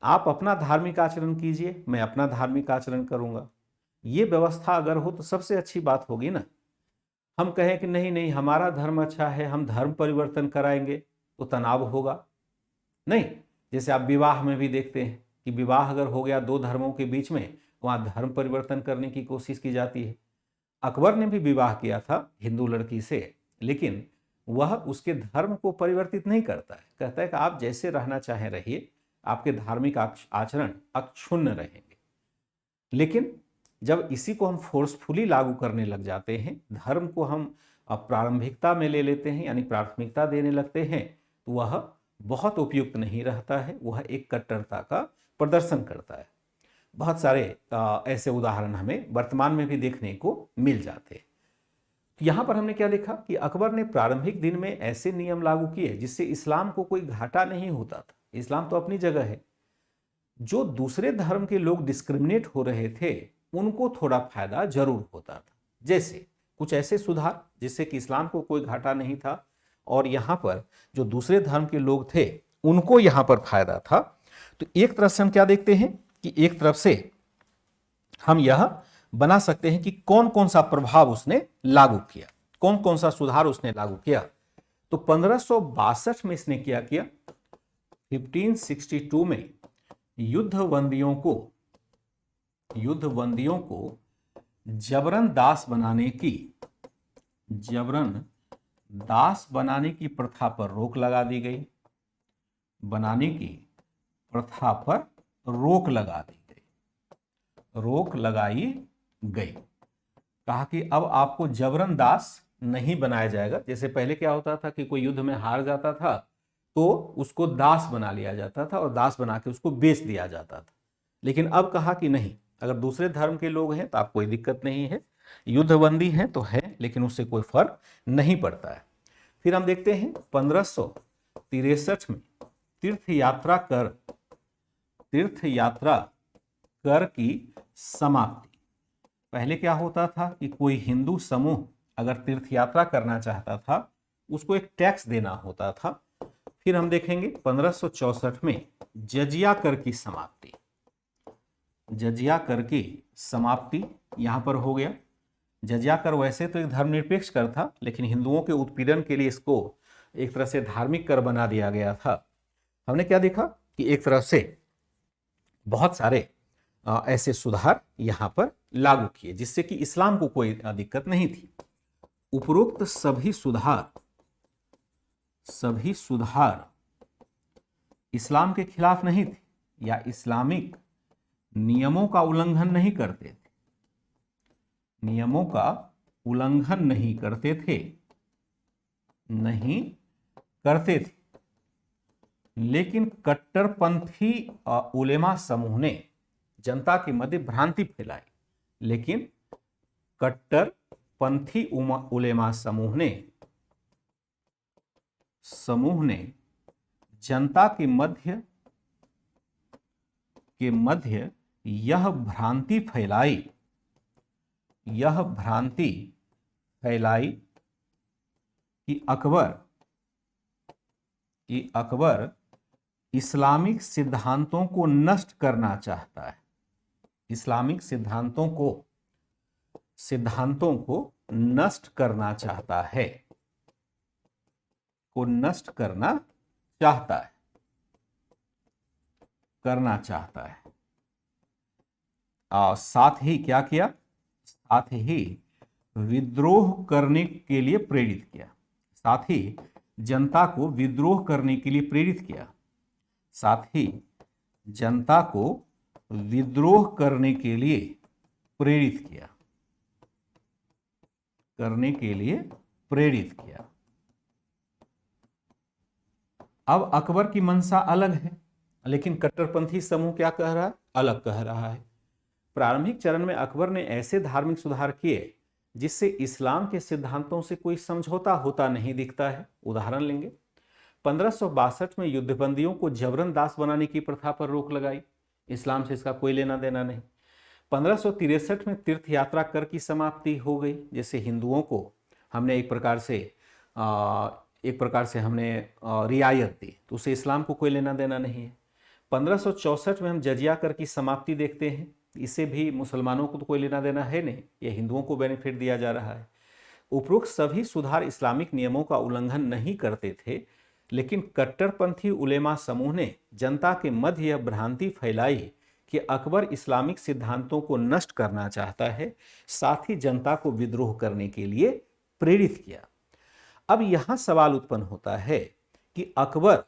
आप अपना धार्मिक आचरण कीजिए, मैं अपना धार्मिक आचरण करूंगा। ये व्यवस्था अगर हो तो सबसे अच्छी बात होगी ना। हम कहें कि नहीं नहीं हमारा धर्म अच्छा है, हम धर्म परिवर्तन कराएंगे, तो तनाव होगा। नहीं, जैसे आप विवाह में भी देखते हैं कि विवाह अगर हो गया दो धर्मों के बीच में, वहां धर्म परिवर्तन करने की कोशिश की जाती है। अकबर ने भी विवाह किया था हिंदू लड़की से, लेकिन वह उसके धर्म को परिवर्तित नहीं करता है। कहता है कि आप जैसे रहना चाहें रहिए, आपके धार्मिक आचरण अक्षुण्ण रहेंगे। लेकिन जब इसी को हम फोर्सफुली लागू करने लग जाते हैं, धर्म को हम प्रारंभिकता में ले लेते हैं, यानी प्राथमिकता देने लगते हैं, तो वह बहुत उपयुक्त नहीं रहता है, वह एक कट्टरता का प्रदर्शन करता है। बहुत सारे ऐसे उदाहरण हमें वर्तमान में भी देखने को मिल जाते हैं। तो यहां पर हमने क्या देखा कि अकबर ने प्रारंभिक दिन में ऐसे नियम लागू किए जिससे इस्लाम को कोई घाटा नहीं होता था। इस्लाम तो अपनी जगह है। जो दूसरे धर्म के लोग डिस्क्रिमिनेट हो रहे थे, उनको थोड़ा फायदा जरूर होता था। जैसे कुछ ऐसे सुधार जिससे कि इस्लाम को कोई घाटा नहीं था, और यहां पर जो दूसरे धर्म के लोग थे उनको यहां पर फायदा था। तो एक तरफ से हम क्या देखते हैं कि एक तरफ से हम यह बना सकते हैं कि कौन कौन सा प्रभाव उसने लागू किया, कौन कौन सा सुधार उसने लागू किया। तो 1562 में इसने क्या किया, 1562 में युद्धबंदियों को जबरन दास बनाने की प्रथा पर रोक लगा दी गई। बनाने की प्रथा पर रोक लगाई गई। कहा कि अब आपको जबरन दास नहीं बनाया जाएगा। जैसे पहले क्या होता था कि कोई युद्ध में हार जाता था तो उसको दास बना लिया जाता था और दास बना के उसको बेच दिया जाता था। लेकिन अब कहा कि नहीं, अगर दूसरे धर्म के लोग हैं तो आप कोई दिक्कत नहीं है, युद्धबंदी है तो है, लेकिन उससे कोई फर्क नहीं पड़ता है। फिर हम देखते हैं 1563 में तीर्थ यात्रा कर की समाप्ति। पहले क्या होता था कि कोई हिंदू समूह अगर तीर्थ यात्रा करना चाहता था, उसको एक टैक्स देना होता था। फिर हम देखेंगे 1564 में जजिया कर की समाप्ति यहां पर हो गया। जजिया कर वैसे तो एक धर्मनिरपेक्ष कर था, लेकिन हिंदुओं के उत्पीड़न के लिए इसको एक तरह से धार्मिक कर बना दिया गया था। हमने क्या देखा कि एक तरफ से बहुत सारे ऐसे सुधार यहां पर लागू किए जिससे कि इस्लाम को कोई दिक्कत नहीं थी। उपरोक्त सभी सुधार इस्लाम के खिलाफ नहीं थे या इस्लामिक नियमों का उल्लंघन नहीं करते थे, लेकिन कट्टरपंथी उलेमा समूह ने जनता के मध्य भ्रांति फैलाई। लेकिन कट्टरपंथी उलेमा समूह ने जनता के मध्य यह भ्रांति फैलाई कि अकबर इस्लामिक सिद्धांतों को नष्ट करना चाहता है। इस्लामिक सिद्धांतों को नष्ट करना चाहता है, और साथ ही क्या किया, साथ ही विद्रोह करने के लिए प्रेरित किया। साथ ही जनता को विद्रोह करने के लिए प्रेरित किया। साथ ही जनता को विद्रोह करने के लिए प्रेरित किया। करने के लिए प्रेरित किया। अब अकबर की मंशा अलग है, लेकिन कट्टरपंथी समूह क्या कह रहा है? अलग कह रहा है। प्रारंभिक चरण में अकबर ने ऐसे धार्मिक सुधार किए जिससे इस्लाम के सिद्धांतों से कोई समझौता होता नहीं दिखता है। उदाहरण लेंगे, 1562 में युद्धबंदियों को जबरन दास बनाने की प्रथा पर रोक लगाई, इस्लाम से इसका कोई लेना देना नहीं। 1563 में तीर्थ यात्रा कर की समाप्ति हो गई, जैसे हिंदुओं को हमने एक प्रकार से हमने रियायत दी, तो उसे इस्लाम को कोई लेना देना नहीं है। 1564 में हम जजिया कर की समाप्ति देखते हैं, इसे भी मुसलमानों को तो कोई लेना देना है नहीं, ये हिंदुओं को बेनिफिट दिया जा रहा है। उपरोक्त सभी सुधार इस्लामिक नियमों का उल्लंघन नहीं करते थे, लेकिन कट्टरपंथी उलेमा समूह ने जनता के मध्य यह भ्रांति फैलाई कि अकबर इस्लामिक सिद्धांतों को नष्ट करना चाहता है, साथ ही जनता को विद्रोह करने के लिए प्रेरित किया। अब यहां सवाल उत्पन्न होता है कि अकबर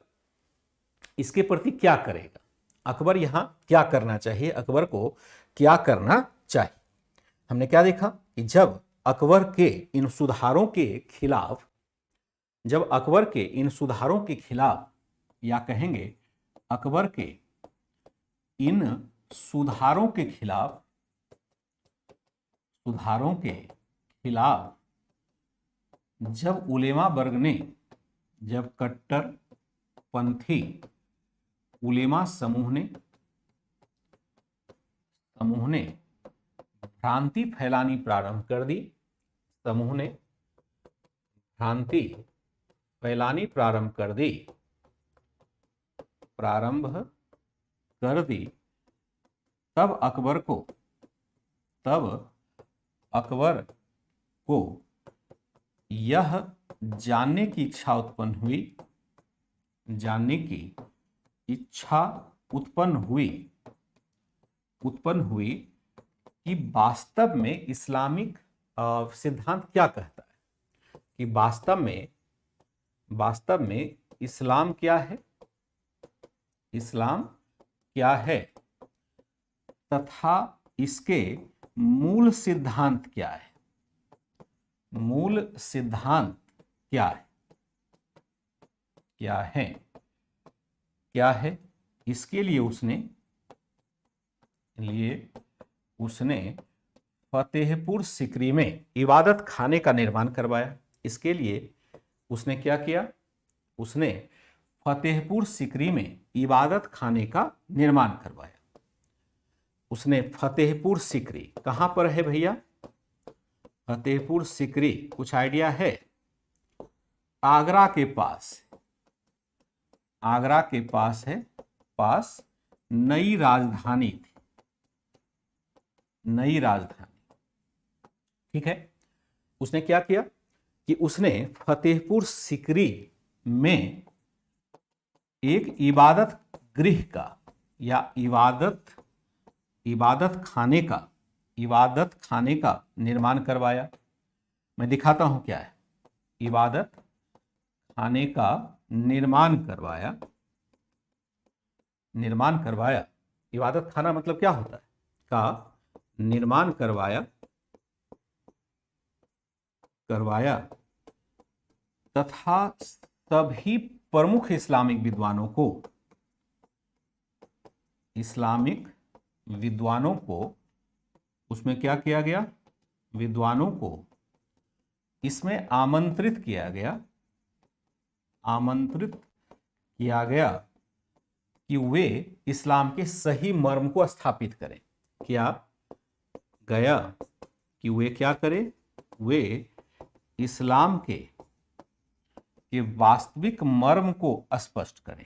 इसके प्रति क्या करेगा? अकबर यहां क्या करना चाहिए? अकबर को क्या करना चाहिए? हमने क्या देखा कि जब अकबर के इन सुधारों के खिलाफ या कहेंगे अकबर के इन सुधारों के खिलाफ जब उलेमा वर्ग ने, जब कट्टरपंथी उलेमा समूह ने भ्रांति फैलानी प्रारंभ कर दी, तब अकबर को यह जानने की इच्छा उत्पन्न हुई कि वास्तव में इस्लामिक सिद्धांत क्या कहता है, कि वास्तव में इस्लाम क्या है तथा इसके मूल सिद्धांत क्या है। इसके लिए उसने फतेहपुर सिकरी में इबादत खाने का निर्माण करवाया। इसके लिए उसने क्या किया? उसने फतेहपुर सिकरी में इबादत खाने का निर्माण करवाया। उसने फतेहपुर सिकरी कहां पर है भैया? फतेहपुर सिकरी कुछ आइडिया है? आगरा के पास नई राजधानी थी, ठीक है। उसने क्या किया कि उसने फतेहपुर सिकरी में एक इबादत गृह का या इबादत खाने का निर्माण करवाया। मैं दिखाता हूं क्या है। इबादत खाने का निर्माण करवाया। इबादत खाना मतलब क्या होता है? का निर्माण करवाया तथा सभी प्रमुख इस्लामिक विद्वानों को उसमें क्या किया गया? विद्वानों को इसमें आमंत्रित किया गया कि वे इस्लाम के सही मर्म को स्थापित करें। क्या गया कि वे क्या करें? वे इस्लाम के वास्तविक मर्म को स्पष्ट करें।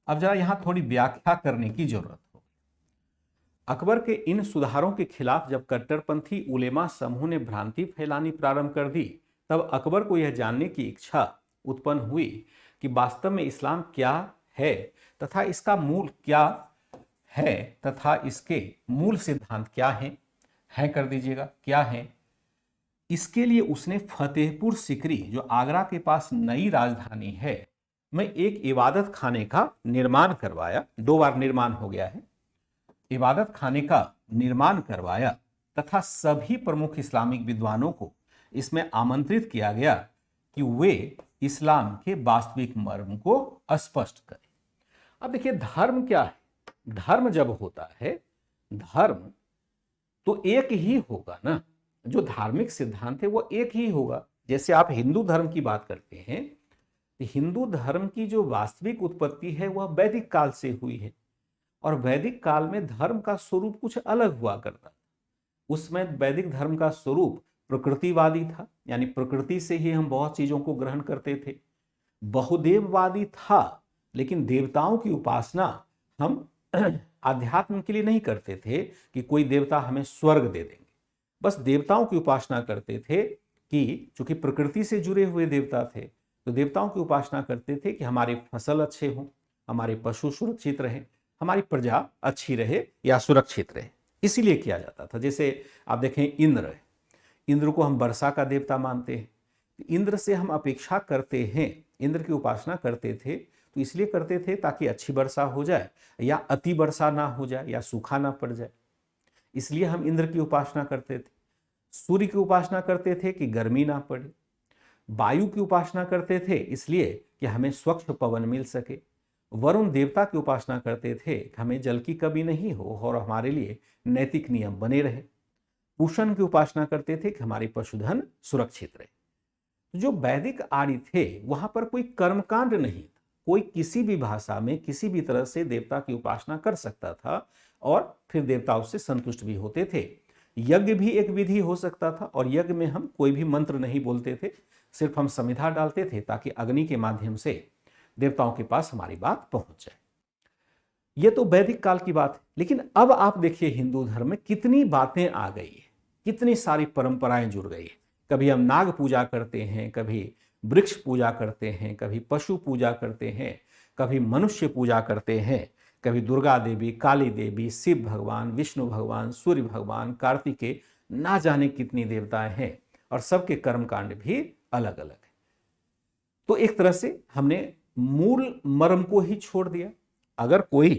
अब जरा यहां थोड़ी व्याख्या करने की जरूरत हो। अकबर के इन सुधारों के खिलाफ जब कट्टरपंथी उलेमा समूह ने भ्रांति फैलानी प्रारंभ कर दी, तब अकबर को यह जानने की इच्छा उत्पन्न हुई कि वास्तव में इस्लाम क्या है तथा इसका मूल क्या है तथा इसके मूल सिद्धांत क्या हैं कर दीजिएगा, क्या है। इसके लिए उसने फतेहपुर सिकरी, जो आगरा के पास नई राजधानी है, में एक इबादत खाने का निर्माण करवाया। 2 बार निर्माण हो गया है। इबादत खाने का निर्माण करवाया तथा सभी प्रमुख इस्लामिक विद्वानों को इसमें आमंत्रित किया गया कि वे इस्लाम के वास्तविक मर्म को स्पष्ट करें। अब देखिए धर्म क्या है, धर्म जब होता है, धर्म तो एक ही होगा ना, जो धार्मिक सिद्धांत है वो एक ही होगा। जैसे आप हिंदू धर्म की बात करते हैं, तो हिंदू धर्म की जो वास्तविक उत्पत्ति है वह वैदिक काल से हुई है, और वैदिक काल में धर्म का स्वरूप कुछ अलग हुआ करता था। उसमें वैदिक धर्म का स्वरूप प्रकृतिवादी था, यानी प्रकृति से ही हम बहुत चीजों को ग्रहण करते थे। बहुदेववादी था, लेकिन देवताओं की उपासना हम आध्यात्म के लिए नहीं करते थे कि कोई देवता हमें स्वर्ग दे देंगे, बस देवताओं की उपासना करते थे कि चूंकि प्रकृति से जुड़े हुए देवता थे, तो देवताओं की उपासना करते थे कि हमारे फसल अच्छे हों, हमारे पशु सुरक्षित रहें, हमारी प्रजा अच्छी रहे या सुरक्षित रहे, इसीलिए किया जाता था। जैसे आप देखें इंद्र, इंद्र को हम वर्षा का देवता मानते हैं, इंद्र से हम अपेक्षा करते हैं, इंद्र की उपासना करते थे तो इसलिए करते थे ताकि अच्छी वर्षा हो जाए या अति वर्षा ना हो जाए या सूखा ना पड़ जाए, इसलिए हम इंद्र की उपासना करते थे। सूर्य की उपासना करते थे कि गर्मी ना पड़े। वायु की उपासना करते थे इसलिए कि हमें स्वच्छ पवन मिल सके। वरुण देवता की उपासना करते थे कि हमें जल की कमी नहीं हो और हमारे लिए नैतिक नियम बने रहे। पूषण की उपासना करते थे कि हमारी पशुधन सुरक्षित रहे। जो वैदिक आर्य थे वहां पर कोई कर्मकांड नहीं था, कोई किसी भी भाषा में किसी भी तरह से देवता की उपासना कर सकता था और फिर देवता उससे संतुष्ट भी होते थे। यज्ञ भी एक विधि हो सकता था, और यज्ञ में हम कोई भी मंत्र नहीं बोलते थे, सिर्फ हम समिधा डालते थे ताकि अग्नि के माध्यम से देवताओं के पास हमारी बात पहुंच जाए। यह तो वैदिक काल की बात है, लेकिन अब आप देखिए हिंदू धर्म में कितनी बातें आ गई है, कितनी सारी परंपराएं जुड़ गई है। कभी हम नाग पूजा करते हैं, कभी वृक्ष पूजा करते हैं, कभी पशु पूजा करते हैं, कभी मनुष्य पूजा करते हैं, कभी दुर्गा देवी, काली देवी, शिव भगवान, विष्णु भगवान, सूर्य भगवान, कार्तिकेय, ना जाने कितनी देवताएं हैं, और सबके कर्मकांड भी अलग अलग है। तो एक तरह से हमने मूल मर्म को ही छोड़ दिया। अगर कोई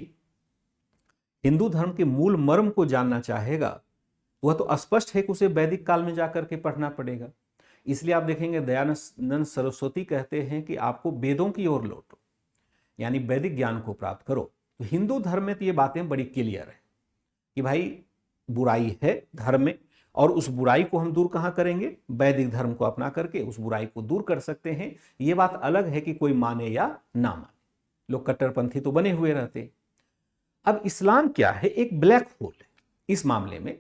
हिंदू धर्म के मूल मर्म को जानना चाहेगा, वह तो स्पष्ट है कि उसे वैदिक काल में जाकर के पढ़ना पड़ेगा। इसलिए आप देखेंगे दयानंद सरस्वती कहते हैं कि आपको वेदों की ओर लौटो, यानी वैदिक ज्ञान को प्राप्त करो। तो हिंदू धर्म में तो ये बातें बड़ी क्लियर है कि भाई बुराई है धर्म में, और उस बुराई को हम दूर कहां करेंगे? वैदिक धर्म को अपना करके उस बुराई को दूर कर सकते हैं। ये बात अलग है कि कोई माने या ना माने, लोग कट्टरपंथी तो बने हुए रहते। अब इस्लाम क्या है? एक ब्लैक होल है इस मामले में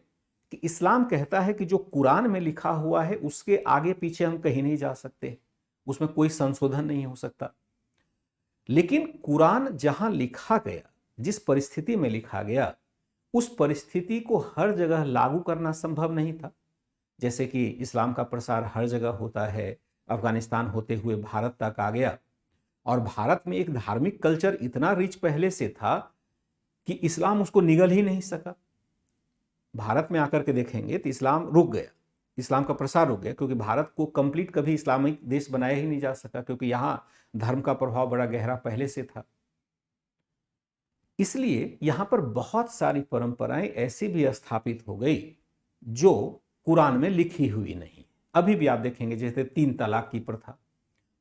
कि इस्लाम कहता है कि जो कुरान में लिखा हुआ है उसके आगे पीछे हम कहीं नहीं जा सकते, उसमें कोई संशोधन नहीं हो सकता। लेकिन कुरान जहां लिखा गया, जिस परिस्थिति में लिखा गया, उस परिस्थिति को हर जगह लागू करना संभव नहीं था। जैसे कि इस्लाम का प्रसार हर जगह होता है, अफगानिस्तान होते हुए भारत तक आ गया, और भारत में एक धार्मिक कल्चर इतना रिच पहले से था कि इस्लाम उसको निगल ही नहीं सका। भारत में आकर के देखेंगे तो इस्लाम रुक गया, इस्लाम का प्रसार रुक गया, क्योंकि भारत को कंप्लीट कभी इस्लामिक देश बनाया ही नहीं जा सका, क्योंकि यहां धर्म का प्रभाव बड़ा गहरा पहले से था। इसलिए यहां पर बहुत सारी परंपराएं ऐसी भी स्थापित हो गई जो कुरान में लिखी हुई नहीं। अभी भी आप देखेंगे जैसे 3 तलाक की प्रथा,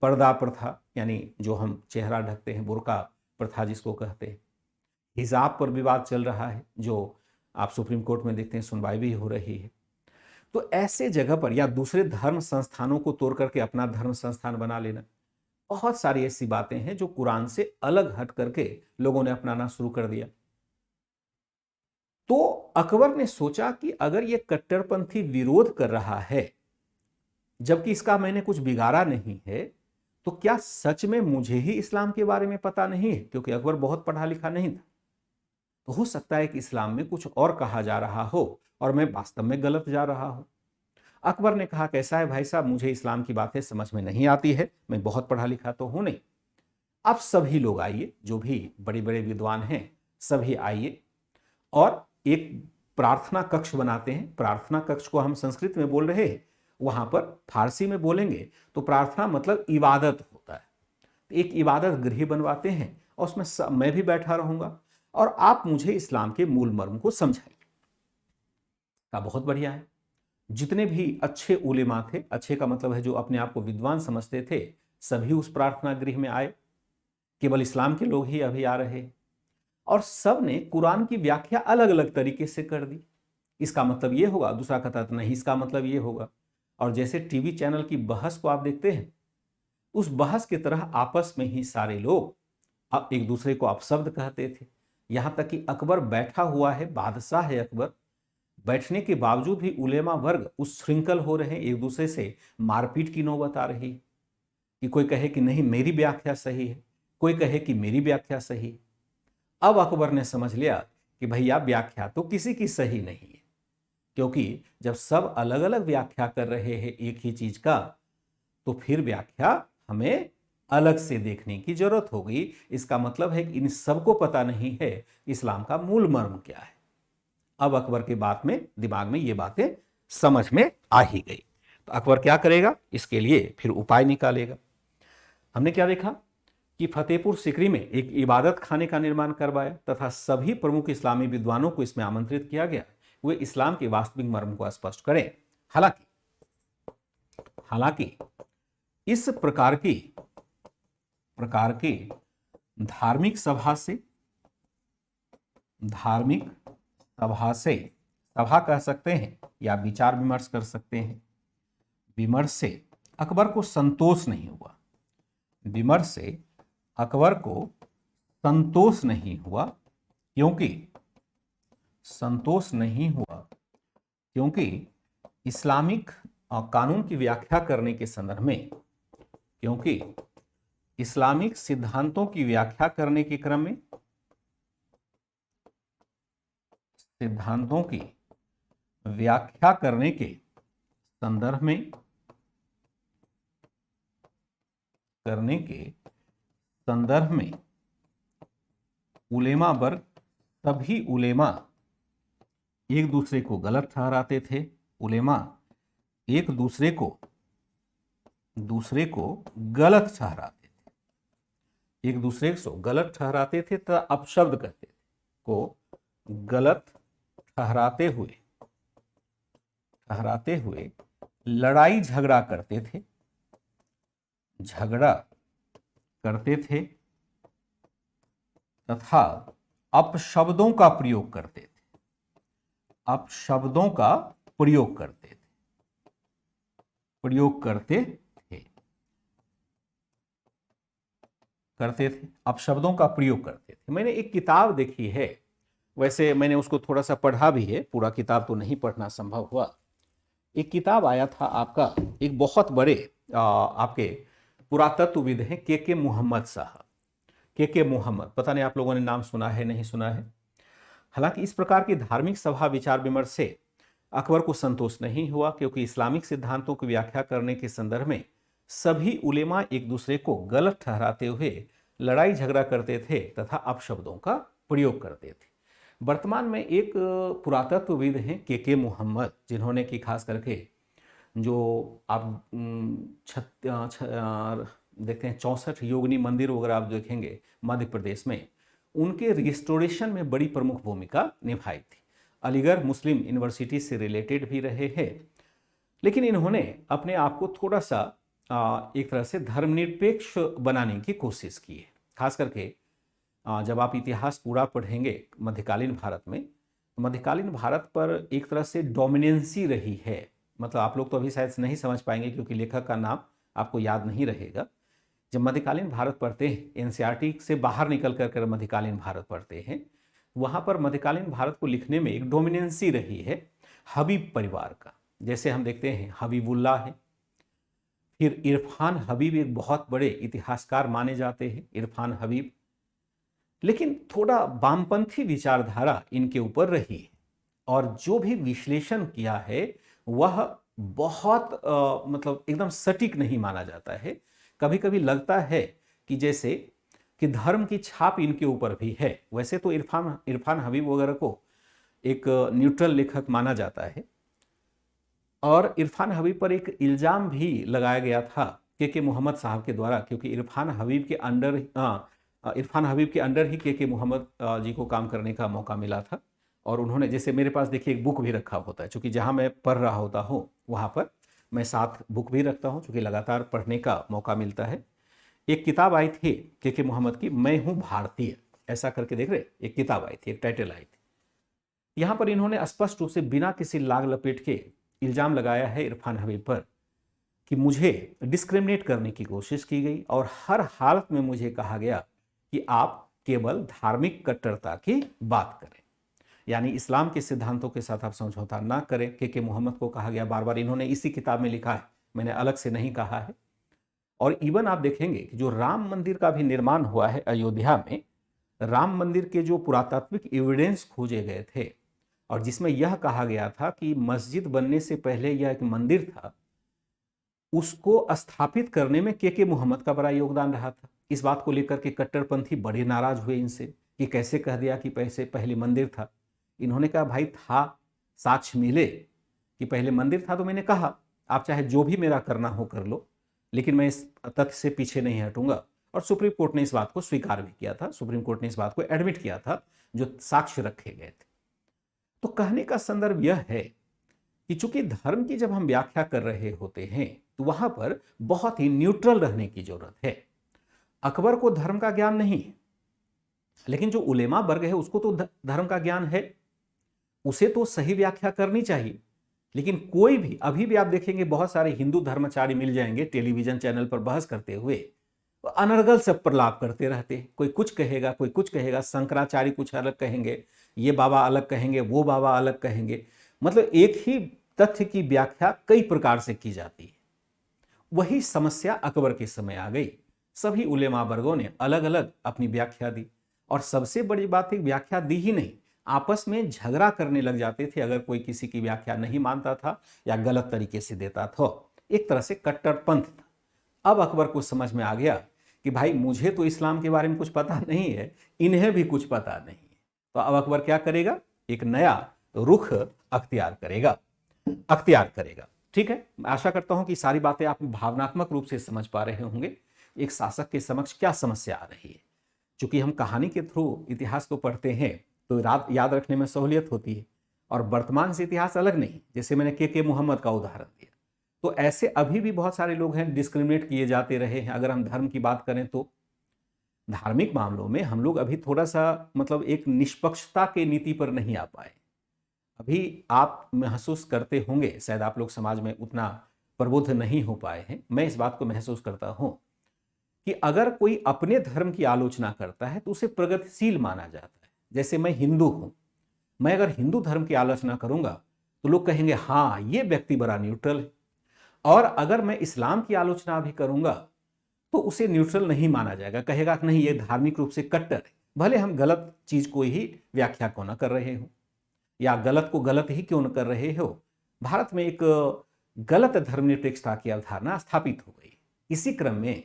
पर्दा प्रथा, यानी जो हम चेहरा ढकते हैं, बुर्का प्रथा जिसको कहते हैं, हिजाब पर विवाद चल रहा है जो आप सुप्रीम कोर्ट में देखते हैं, सुनवाई भी हो रही है। तो ऐसे जगह पर, या दूसरे धर्म संस्थानों को तोड़ करके अपना धर्म संस्थान बना लेना, बहुत सारी ऐसी बातें हैं जो कुरान से अलग हट करके लोगों ने अपनाना शुरू कर दिया। तो अकबर ने सोचा कि अगर ये कट्टरपंथी विरोध कर रहा है जबकि इसका मैंने कुछ बिगाड़ा नहीं है, तो क्या सच में मुझे ही इस्लाम के बारे में पता नहीं है? क्योंकि अकबर बहुत पढ़ा लिखा नहीं था, तो हो सकता है कि इस्लाम में कुछ और कहा जा रहा हो और मैं वास्तव में गलत जा रहा हूं। अकबर ने कहा, कैसा है भाई साहब, मुझे इस्लाम की बातें समझ में नहीं आती है, मैं बहुत पढ़ा लिखा तो हूं नहीं। आप सभी लोग आइए, जो भी बड़े बड़े विद्वान हैं सभी आइए, और एक प्रार्थना कक्ष बनाते हैं। प्रार्थना कक्ष को हम संस्कृत में बोल रहे हैं, वहां पर फारसी में बोलेंगे तो प्रार्थना मतलब इबादत होता है। एक इबादत गृह बनवाते हैं और उसमें मैं भी बैठा रहूंगा, और आप मुझे इस्लाम के मूल मर्म को समझाइए। का बहुत बढ़िया है। जितने भी अच्छे उलेमा थे, अच्छे का मतलब है जो अपने आप को विद्वान समझते थे, सभी उस प्रार्थना गृह में आए। केवल इस्लाम के लोग ही अभी आ रहे, और सब ने कुरान की व्याख्या अलग अलग तरीके से कर दी। इसका मतलब ये होगा, दूसरा कहता था नहीं इसका मतलब ये होगा। और जैसे टीवी चैनल की बहस को आप देखते हैं, उस बहस की तरह आपस में ही सारे लोग अब एक दूसरे को अपशब्द कहते थे। यहां तक कि अकबर बैठा हुआ है, बादशाह है अकबर, बैठने के बावजूद भी उलेमा वर्ग उस श्रृंखल हो रहे हैं, एक दूसरे से मारपीट की नौबत आ रही कि कोई कहे कि नहीं मेरी व्याख्या सही है, कोई कहे कि मेरी व्याख्या सही। अब अकबर ने समझ लिया कि भैया व्याख्या तो किसी की सही नहीं है, क्योंकि जब सब अलग अलग व्याख्या कर रहे हैं एक ही चीज का, तो फिर व्याख्या हमें अलग से देखने की जरूरत होगी। इसका मतलब है कि इन सबको पता नहीं है इस्लाम का मूल मर्म क्या है। अब अकबर के बात में, दिमाग में ये बातें समझ में आ ही गई। तो अकबर क्या करेगा, इसके लिए फिर उपाय निकालेगा। हमने क्या देखा कि फतेहपुर सिकरी में एक इबादत खाने का निर्माण करवाया तथा सभी प्रमुख इस्लामी विद्वानों को इसमें आमंत्रित किया गया, वे इस्लाम के वास्तविक मर्म को स्पष्ट करें। हालांकि हालांकि इस प्रकार की धार्मिक सभा से सभा कह सकते हैं या विचार विमर्श कर सकते हैं, विमर्श से अकबर को संतोष नहीं हुआ। विमर्श से अकबर को संतोष नहीं हुआ, क्योंकि इस्लामिक कानून की व्याख्या करने के संदर्भ में, क्योंकि इस्लामिक सिद्धांतों की व्याख्या करने के क्रम में, सिद्धांतों की व्याख्या करने के संदर्भ में, उलेमा वर्ग, सभी उलेमा एक दूसरे को गलत ठहराते थे। उलेमा एक दूसरे को गलत ठहराते थे, एक दूसरे को गलत ठहराते थे तथा अपशब्द कहते थे, को गलत ठहराते हुए लड़ाई झगड़ा करते थे तथा अपशब्दों का प्रयोग करते थे, अपशब्दों का प्रयोग करते थे। मैंने एक किताब देखी है, वैसे मैंने उसको थोड़ा सा पढ़ा भी है, पूरा किताब तो नहीं पढ़ना संभव हुआ। एक किताब आया था आपका, एक बहुत बड़े आपके पुरातत्वविद हैं के मोहम्मद साहब, के मोहम्मद, पता नहीं आप लोगों ने नाम सुना है नहीं सुना है। हालांकि इस प्रकार की धार्मिक सभा विचार विमर्श से अकबर को संतोष नहीं हुआ, क्योंकि इस्लामिक सिद्धांतों की व्याख्या करने के संदर्भ में सभी उलेमा एक दूसरे को गलत ठहराते हुए लड़ाई झगड़ा करते थे तथा अपशब्दों का प्रयोग करते थे। वर्तमान में एक पुरातत्वविद हैं के मोहम्मद, जिन्होंने कि खास करके जो आप देखते हैं 64 योगिनी मंदिर वगैरह आप देखेंगे मध्य प्रदेश में, उनके रिस्टोरेशन में बड़ी प्रमुख भूमिका निभाई थी। अलीगढ़ मुस्लिम यूनिवर्सिटी से रिलेटेड भी रहे हैं, लेकिन इन्होंने अपने आप को थोड़ा सा एक तरह से धर्मनिरपेक्ष बनाने की कोशिश की है। खास करके जब आप इतिहास पूरा पढ़ेंगे मध्यकालीन भारत में, मध्यकालीन भारत पर एक तरह से डोमिनेंसी रही है। मतलब आप लोग तो अभी शायद नहीं समझ पाएंगे, क्योंकि लेखक का नाम आपको याद नहीं रहेगा। जब मध्यकालीन भारत पढ़ते हैं, एनसीईआरटी से बाहर निकल कर मध्यकालीन भारत पढ़ते हैं, वहाँ पर मध्यकालीन भारत को लिखने में एक डोमिनेंसी रही है हबीब परिवार का। जैसे हम देखते हैं हबीबुल्लाह है, फिर इरफान हबीब एक बहुत बड़े इतिहासकार माने जाते हैं, इरफान हबीब। लेकिन थोड़ा वामपंथी विचारधारा इनके ऊपर रही है, और जो भी विश्लेषण किया है वह बहुत मतलब एकदम सटीक नहीं माना जाता है। कभी कभी लगता है कि जैसे कि धर्म की छाप इनके ऊपर भी है। वैसे तो इरफान हबीब वगैरह को एक न्यूट्रल लेखक माना जाता है, और इरफान हबीब पर एक इल्जाम भी लगाया गया था के मोहम्मद साहब के द्वारा, क्योंकि इरफान हबीब के अंडर इरफान हबीब के अंडर ही के मोहम्मद जी को काम करने का मौका मिला था। और उन्होंने, जैसे मेरे पास देखिए एक बुक भी रखा होता है, चूँकि जहाँ मैं पढ़ रहा होता हूँ वहाँ पर मैं साथ बुक भी रखता हूँ, चूँकि लगातार पढ़ने का मौका मिलता है। एक किताब आई थी के मोहम्मद की, मैं हूँ भारतीय, ऐसा करके देख रहे, एक किताब आई थी, एक टाइटल आई थी। यहाँ पर इन्होंने स्पष्ट रूप से बिना किसी लाग लपेट के इल्ज़ाम लगाया है इरफान हबीब पर कि मुझे डिस्क्रिमिनेट करने की कोशिश की गई और हर हालत में मुझे कहा गया कि आप केवल धार्मिक कट्टरता की बात करें, यानी इस्लाम के सिद्धांतों के साथ आप समझौता ना करें। के मोहम्मद को कहा गया, बार बार इन्होंने इसी किताब में लिखा है, मैंने अलग से नहीं कहा है। और इवन आप देखेंगे कि जो राम मंदिर का भी निर्माण हुआ है अयोध्या में, राम मंदिर के जो पुरातात्विक एविडेंस खोजे गए थे और जिसमें यह कहा गया था कि मस्जिद बनने से पहले यह एक मंदिर था, उसको स्थापित करने में के मोहम्मद का बड़ा योगदान रहा था। इस बात को लेकर के कट्टरपंथी बड़े नाराज हुए इनसे कि कैसे कह दिया कि पैसे पहले मंदिर था। इन्होंने कहा भाई था, साक्ष्य मिले कि पहले मंदिर था तो मैंने कहा आप चाहे जो भी मेरा करना हो कर लो, लेकिन मैं इस तथ्य से पीछे नहीं हटूंगा। और सुप्रीम कोर्ट ने इस बात को स्वीकार भी किया था, सुप्रीम कोर्ट ने इस बात को एडमिट किया था जो साक्ष्य रखे गए थे। तो कहने का संदर्भ यह है कि चूंकि धर्म की जब हम व्याख्या कर रहे होते हैं तो वहां पर बहुत ही न्यूट्रल रहने की जरूरत है। अकबर को धर्म का ज्ञान नहीं है, लेकिन जो उलेमा वर्ग है उसको तो धर्म का ज्ञान है, उसे तो सही व्याख्या करनी चाहिए। लेकिन कोई भी, अभी भी आप देखेंगे बहुत सारे हिंदू धर्माचार्य मिल जाएंगे टेलीविजन चैनल पर बहस करते हुए, तो अनर्गल सब प्रलाप करते रहते, कोई कुछ कहेगा कोई कुछ कहेगा, शंकराचार्य कुछ अलग कहेंगे, ये बाबा अलग कहेंगे, वो बाबा अलग कहेंगे, मतलब एक ही तथ्य की व्याख्या कई प्रकार से की जाती है। वही समस्या अकबर के समय आ गई, सभी उलेमा वर्गों ने अलग अलग अपनी व्याख्या दी और सबसे बड़ी बात है व्याख्या दी ही नहीं, आपस में झगड़ा करने लग जाते थे अगर कोई किसी की व्याख्या नहीं मानता था या गलत तरीके से देता था। एक तरह से कट्टरपंथ था। अब अकबर को समझ में आ गया कि भाई मुझे तो इस्लाम के बारे में कुछ पता नहीं है, इन्हें भी कुछ पता नहीं है, तो अब अकबर क्या करेगा, एक नया रुख अख्तियार करेगा। ठीक है, आशा करता हूं कि सारी बातें आप भावनात्मक रूप से समझ पा रहे होंगे एक शासक के समक्ष क्या समस्या आ रही है। चूंकि हम कहानी के थ्रू इतिहास को पढ़ते हैं तो याद रखने में सहूलियत होती है, और वर्तमान से इतिहास अलग नहीं, जैसे मैंने के मोहम्मद का उदाहरण दिया, तो ऐसे अभी भी बहुत सारे लोग हैं डिस्क्रिमिनेट किए जाते रहे हैं। अगर हम धर्म की बात करें तो धार्मिक मामलों में हम लोग अभी थोड़ा सा मतलब एक निष्पक्षता के नीति पर नहीं आ पाए। अभी आप महसूस करते होंगे, शायद आप लोग समाज में उतना प्रबुद्ध नहीं हो पाए हैं, मैं इस बात को महसूस करता हूं कि अगर कोई अपने धर्म की आलोचना करता है तो उसे प्रगतिशील माना जाता है। जैसे मैं हिंदू हूं, मैं अगर हिंदू धर्म की आलोचना करूंगा तो लोग कहेंगे हाँ ये व्यक्ति बड़ा न्यूट्रल है, और अगर मैं इस्लाम की आलोचना भी करूंगा तो उसे न्यूट्रल नहीं माना जाएगा, कहेगा कि नहीं ये धार्मिक रूप से कट्टर है, भले हम गलत चीज को ही व्याख्या क्यों ना कर रहे हो या गलत को गलत ही क्यों न कर रहे हो। भारत में एक गलत धर्मनिरपेक्षता की अवधारणा स्थापित हो गई। इसी क्रम में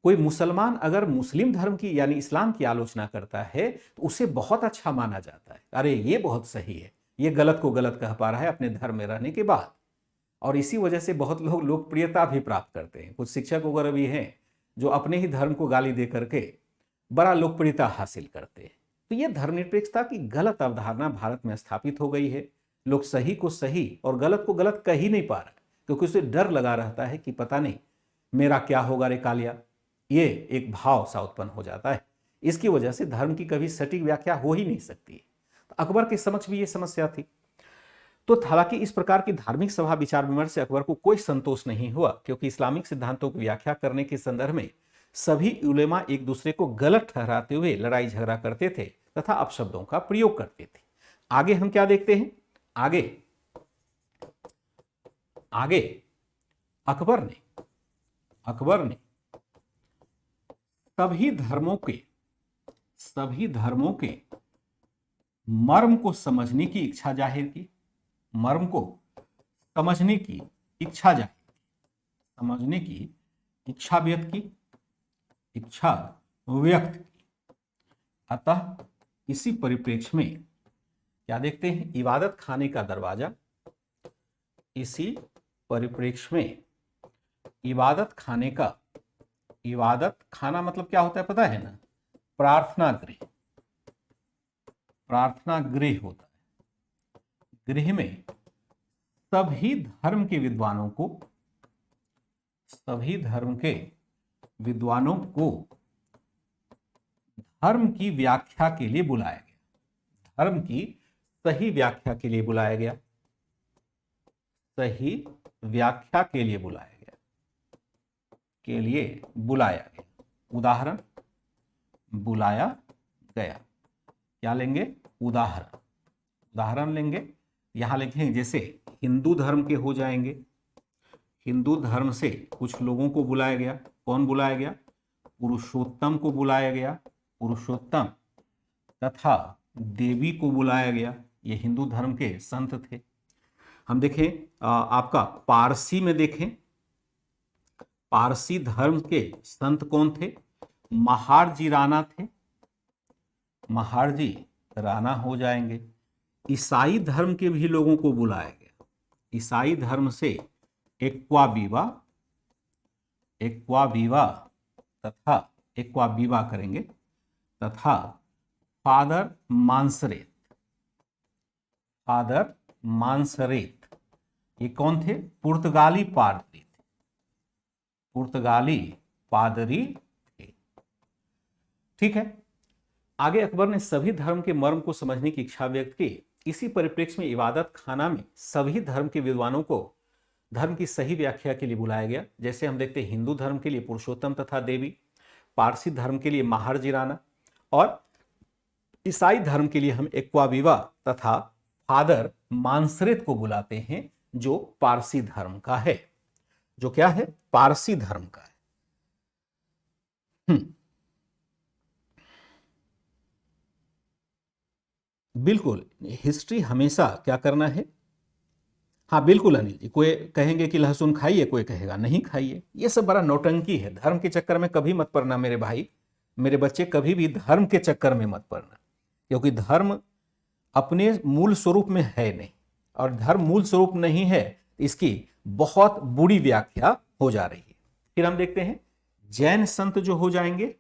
कोई मुसलमान अगर मुस्लिम धर्म की यानी इस्लाम की आलोचना करता है तो उसे बहुत अच्छा माना जाता है, अरे ये बहुत सही है, ये गलत को गलत कह पा रहा है अपने धर्म में रहने के बाद। और इसी वजह से बहुत लोग लोकप्रियता भी प्राप्त करते हैं। कुछ शिक्षक वगैरह भी हैं जो अपने ही धर्म को गाली दे करके बड़ा लोकप्रियता हासिल करते हैं। तो ये धर्मनिरपेक्षता की गलत अवधारणा भारत में स्थापित हो गई है। लोग सही को सही और गलत को गलत कह ही नहीं पा रहा, क्योंकि उसे डर लगा रहता है कि पता नहीं मेरा क्या होगा रे कालिया, ये एक भाव सा उत्पन्न हो जाता है। इसकी वजह से धर्म की कभी सटीक व्याख्या हो ही नहीं सकती। तो अकबर के समक्ष भी ये समस्या थी। तो हालांकि इस प्रकार की धार्मिक सभा विचार विमर्श से अकबर को कोई संतोष नहीं हुआ, क्योंकि इस्लामिक सिद्धांतों की व्याख्या करने के संदर्भ में सभी उलेमा एक दूसरे को गलत ठहराते हुए लड़ाई झगड़ा करते थे तथा अपशब्दों का प्रयोग करते थे। आगे हम क्या देखते हैं, आगे अकबर ने सभी धर्मों के मर्म को समझने की इच्छा जाहिर की, मर्म को समझने की इच्छा जाहिर, समझने की इच्छा व्यक्त की। अतः इसी परिप्रेक्ष्य में क्या देखते हैं, इबादत खाने का दरवाजा, इसी परिप्रेक्ष्य में इबादत खाना मतलब क्या होता है पता है ना, प्रार्थना गृह, प्रार्थना गृह होता है। गृह में सभी धर्म के विद्वानों को, सभी धर्म के विद्वानों को धर्म की व्याख्या के लिए बुलाया गया, धर्म की सही व्याख्या के लिए बुलाया गया, सही व्याख्या के लिए बुलाया गया, के लिए बुलाया गया। उदाहरण, बुलाया गया। क्या लेंगे? उदाहरण, उदाहरण लेंगे। यहां लिखेंगे जैसे हिंदू धर्म के हो जाएंगे, हिंदू धर्म से कुछ लोगों को बुलाया गया। कौन बुलाया गया? पुरुषोत्तम को बुलाया गया, पुरुषोत्तम तथा देवी को बुलाया गया। ये हिंदू धर्म के संत थे। हम देखें आपका पारसी में देखें, पारसी धर्म के संत कौन थे? महारजी राणा थे, महारजी राणा हो जाएंगे। ईसाई धर्म के भी लोगों को बुलाया गया। ईसाई धर्म से एक्वाबीवा, एक्वाबीवा तथा एक्वाबीवा करेंगे, तथा फादर मांसरेत, फादर मांसरेत। ये कौन थे? पुर्तगाली पादरी थे, पुर्तगाली पादरी थे। ठीक है। आगे अकबर ने सभी धर्म के मर्म को समझने की इच्छा व्यक्त की। इसी परिप्रेक्ष्य में इबादत खाना में सभी धर्म के विद्वानों को धर्म की सही व्याख्या के लिए बुलाया गया। जैसे हम देखते हैं हिंदू धर्म के लिए पुरुषोत्तम तथा देवी, पारसी धर्म के लिए महारजी राणा, और ईसाई धर्म के लिए हम एक्वाबीवा तथा फादर मांसरेत को बुलाते हैं, जो पारसी धर्म का है, जो क्या है? पारसी धर्म का है। बिल्कुल, हिस्ट्री हमेशा क्या करना है? हाँ बिल्कुल अनिल जी, कोई कहेंगे कि लहसुन खाइए, कोई कहेगा नहीं खाइए। ये सब बड़ा नौटंकी है। धर्म के चक्कर में कभी मत पड़ना मेरे भाई, मेरे बच्चे, कभी भी धर्म के चक्कर में मत पड़ना, क्योंकि धर्म अपने मूल स्वरूप में है नहीं, और धर्म मूल स्वरूप नहीं है, इसकी बहुत बुरी व्याख्या हो जा रही है। फिर हम देखते हैं जैन संत जो हो जाएंगे,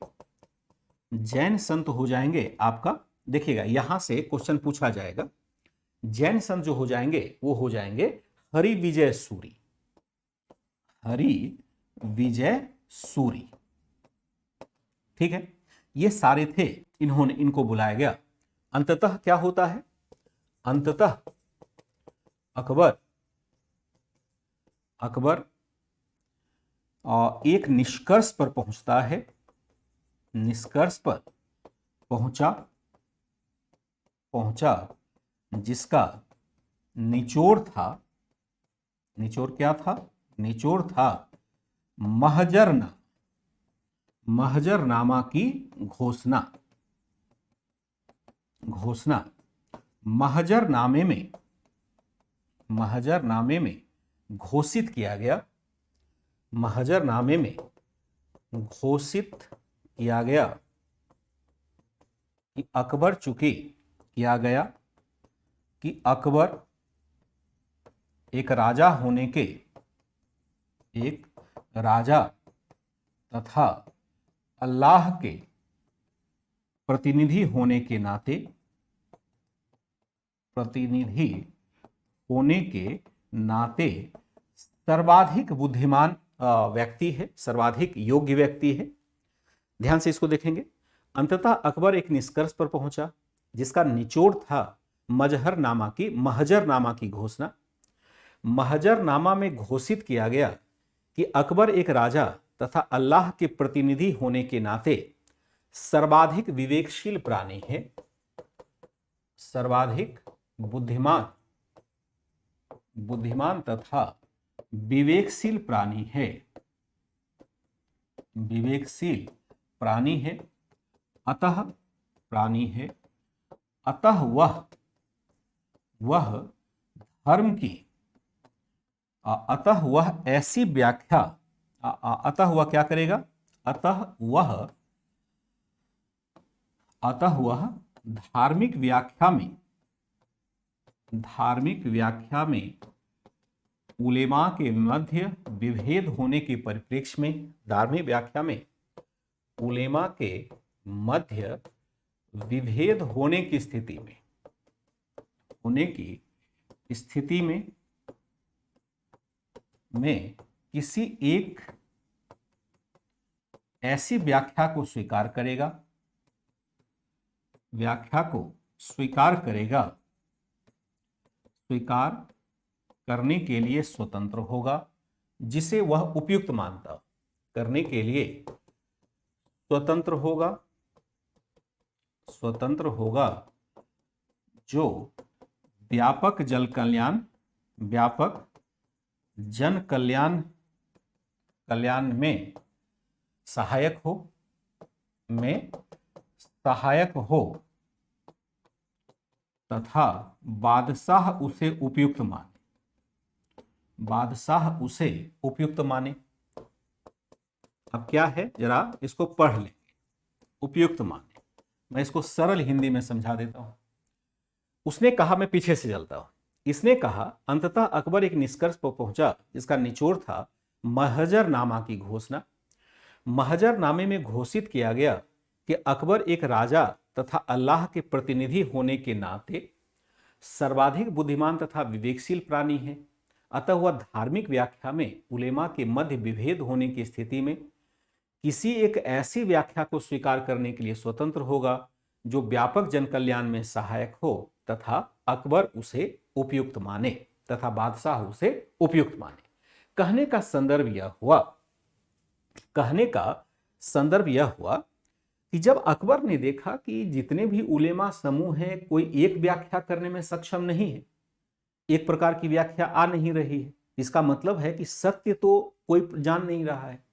जैन संत हो जाएंगे आपका, देखिएगा यहां से क्वेश्चन पूछा जाएगा। जैन संत जो हो जाएंगे वो हो जाएंगे हरि विजय सूरी, हरि विजय सूरी। ठीक है, ये सारे थे, इनको बुलाया गया। अंततः क्या होता है? अंततः अकबर एक निष्कर्ष पर पहुंचता है, निष्कर्ष पर पहुंचा जिसका निचोड़ था, निचोड़ क्या था? निचोड़ था महजरनामा की घोषणा, घोषणा। महजरनामे में घोषित किया गया, महजरनामे में घोषित किया गया कि अकबर, चूंकि किया गया कि अकबर एक राजा होने के, एक राजा तथा अल्लाह के प्रतिनिधि होने के नाते, प्रतिनिधि होने के नाते सर्वाधिक बुद्धिमान व्यक्ति है, सर्वाधिक योग्य व्यक्ति है। ध्यान से इसको देखेंगे। अंततः अकबर एक निष्कर्ष पर पहुंचा जिसका निचोड़ था महजरनामा की घोषणा। महजरनामा में घोषित किया गया कि अकबर एक राजा तथा अल्लाह के प्रतिनिधि होने के नाते सर्वाधिक विवेकशील प्राणी है, सर्वाधिक बुद्धिमान तथा विवेकशील प्राणी है, विवेकशील प्राणी है। अतः प्राणी है, अतः वह धर्म की, अतः वह ऐसी व्याख्या, अतः वह क्या करेगा? अतः वह धार्मिक व्याख्या में उलेमा के मध्य विभेद होने के परिप्रेक्ष्य में, धार्मिक व्याख्या में उलेमा के मध्य विभेद होने की स्थिति में, किसी एक ऐसी व्याख्या को स्वीकार स्वीकार करने के लिए स्वतंत्र होगा, जिसे वह उपयुक्त मानता, करने के लिए स्वतंत्र होगा जो व्यापक जन कल्याण में सहायक हो तथा बादशाह उसे उपयुक्त माने। अब क्या है, जरा इसको पढ़ लें। उपयुक्त माने, मैं इसको सरल हिंदी में समझा देता हूं। उसने कहा, मैं पीछे से चलता हूं। इसने कहा, अंततः अकबर एक निष्कर्ष पर पहुंचा जिसका निचोड़ था महजरनामा की घोषणा। महजरनामे में घोषित किया गया कि अकबर एक राजा तथा अल्लाह के प्रतिनिधि होने के नाते सर्वाधिक बुद्धिमान तथा विवेकशील प्राणी है। अतः वह धार्मिक व्याख्या में उलेमा के मध्य विभेद होने की स्थिति में किसी एक ऐसी व्याख्या को स्वीकार करने के लिए स्वतंत्र होगा जो व्यापक जन कल्याण में सहायक हो तथा अकबर उसे उपयुक्त माने तथा बादशाह उसे उपयुक्त माने। कहने का संदर्भ यह हुआ कि जब अकबर ने देखा कि जितने भी उलेमा समूह हैं, कोई एक व्याख्या करने में सक्षम नहीं है, एक प्रकार की व्याख्या आ नहीं रही है, इसका मतलब है कि सत्य तो कोई जान नहीं रहा है।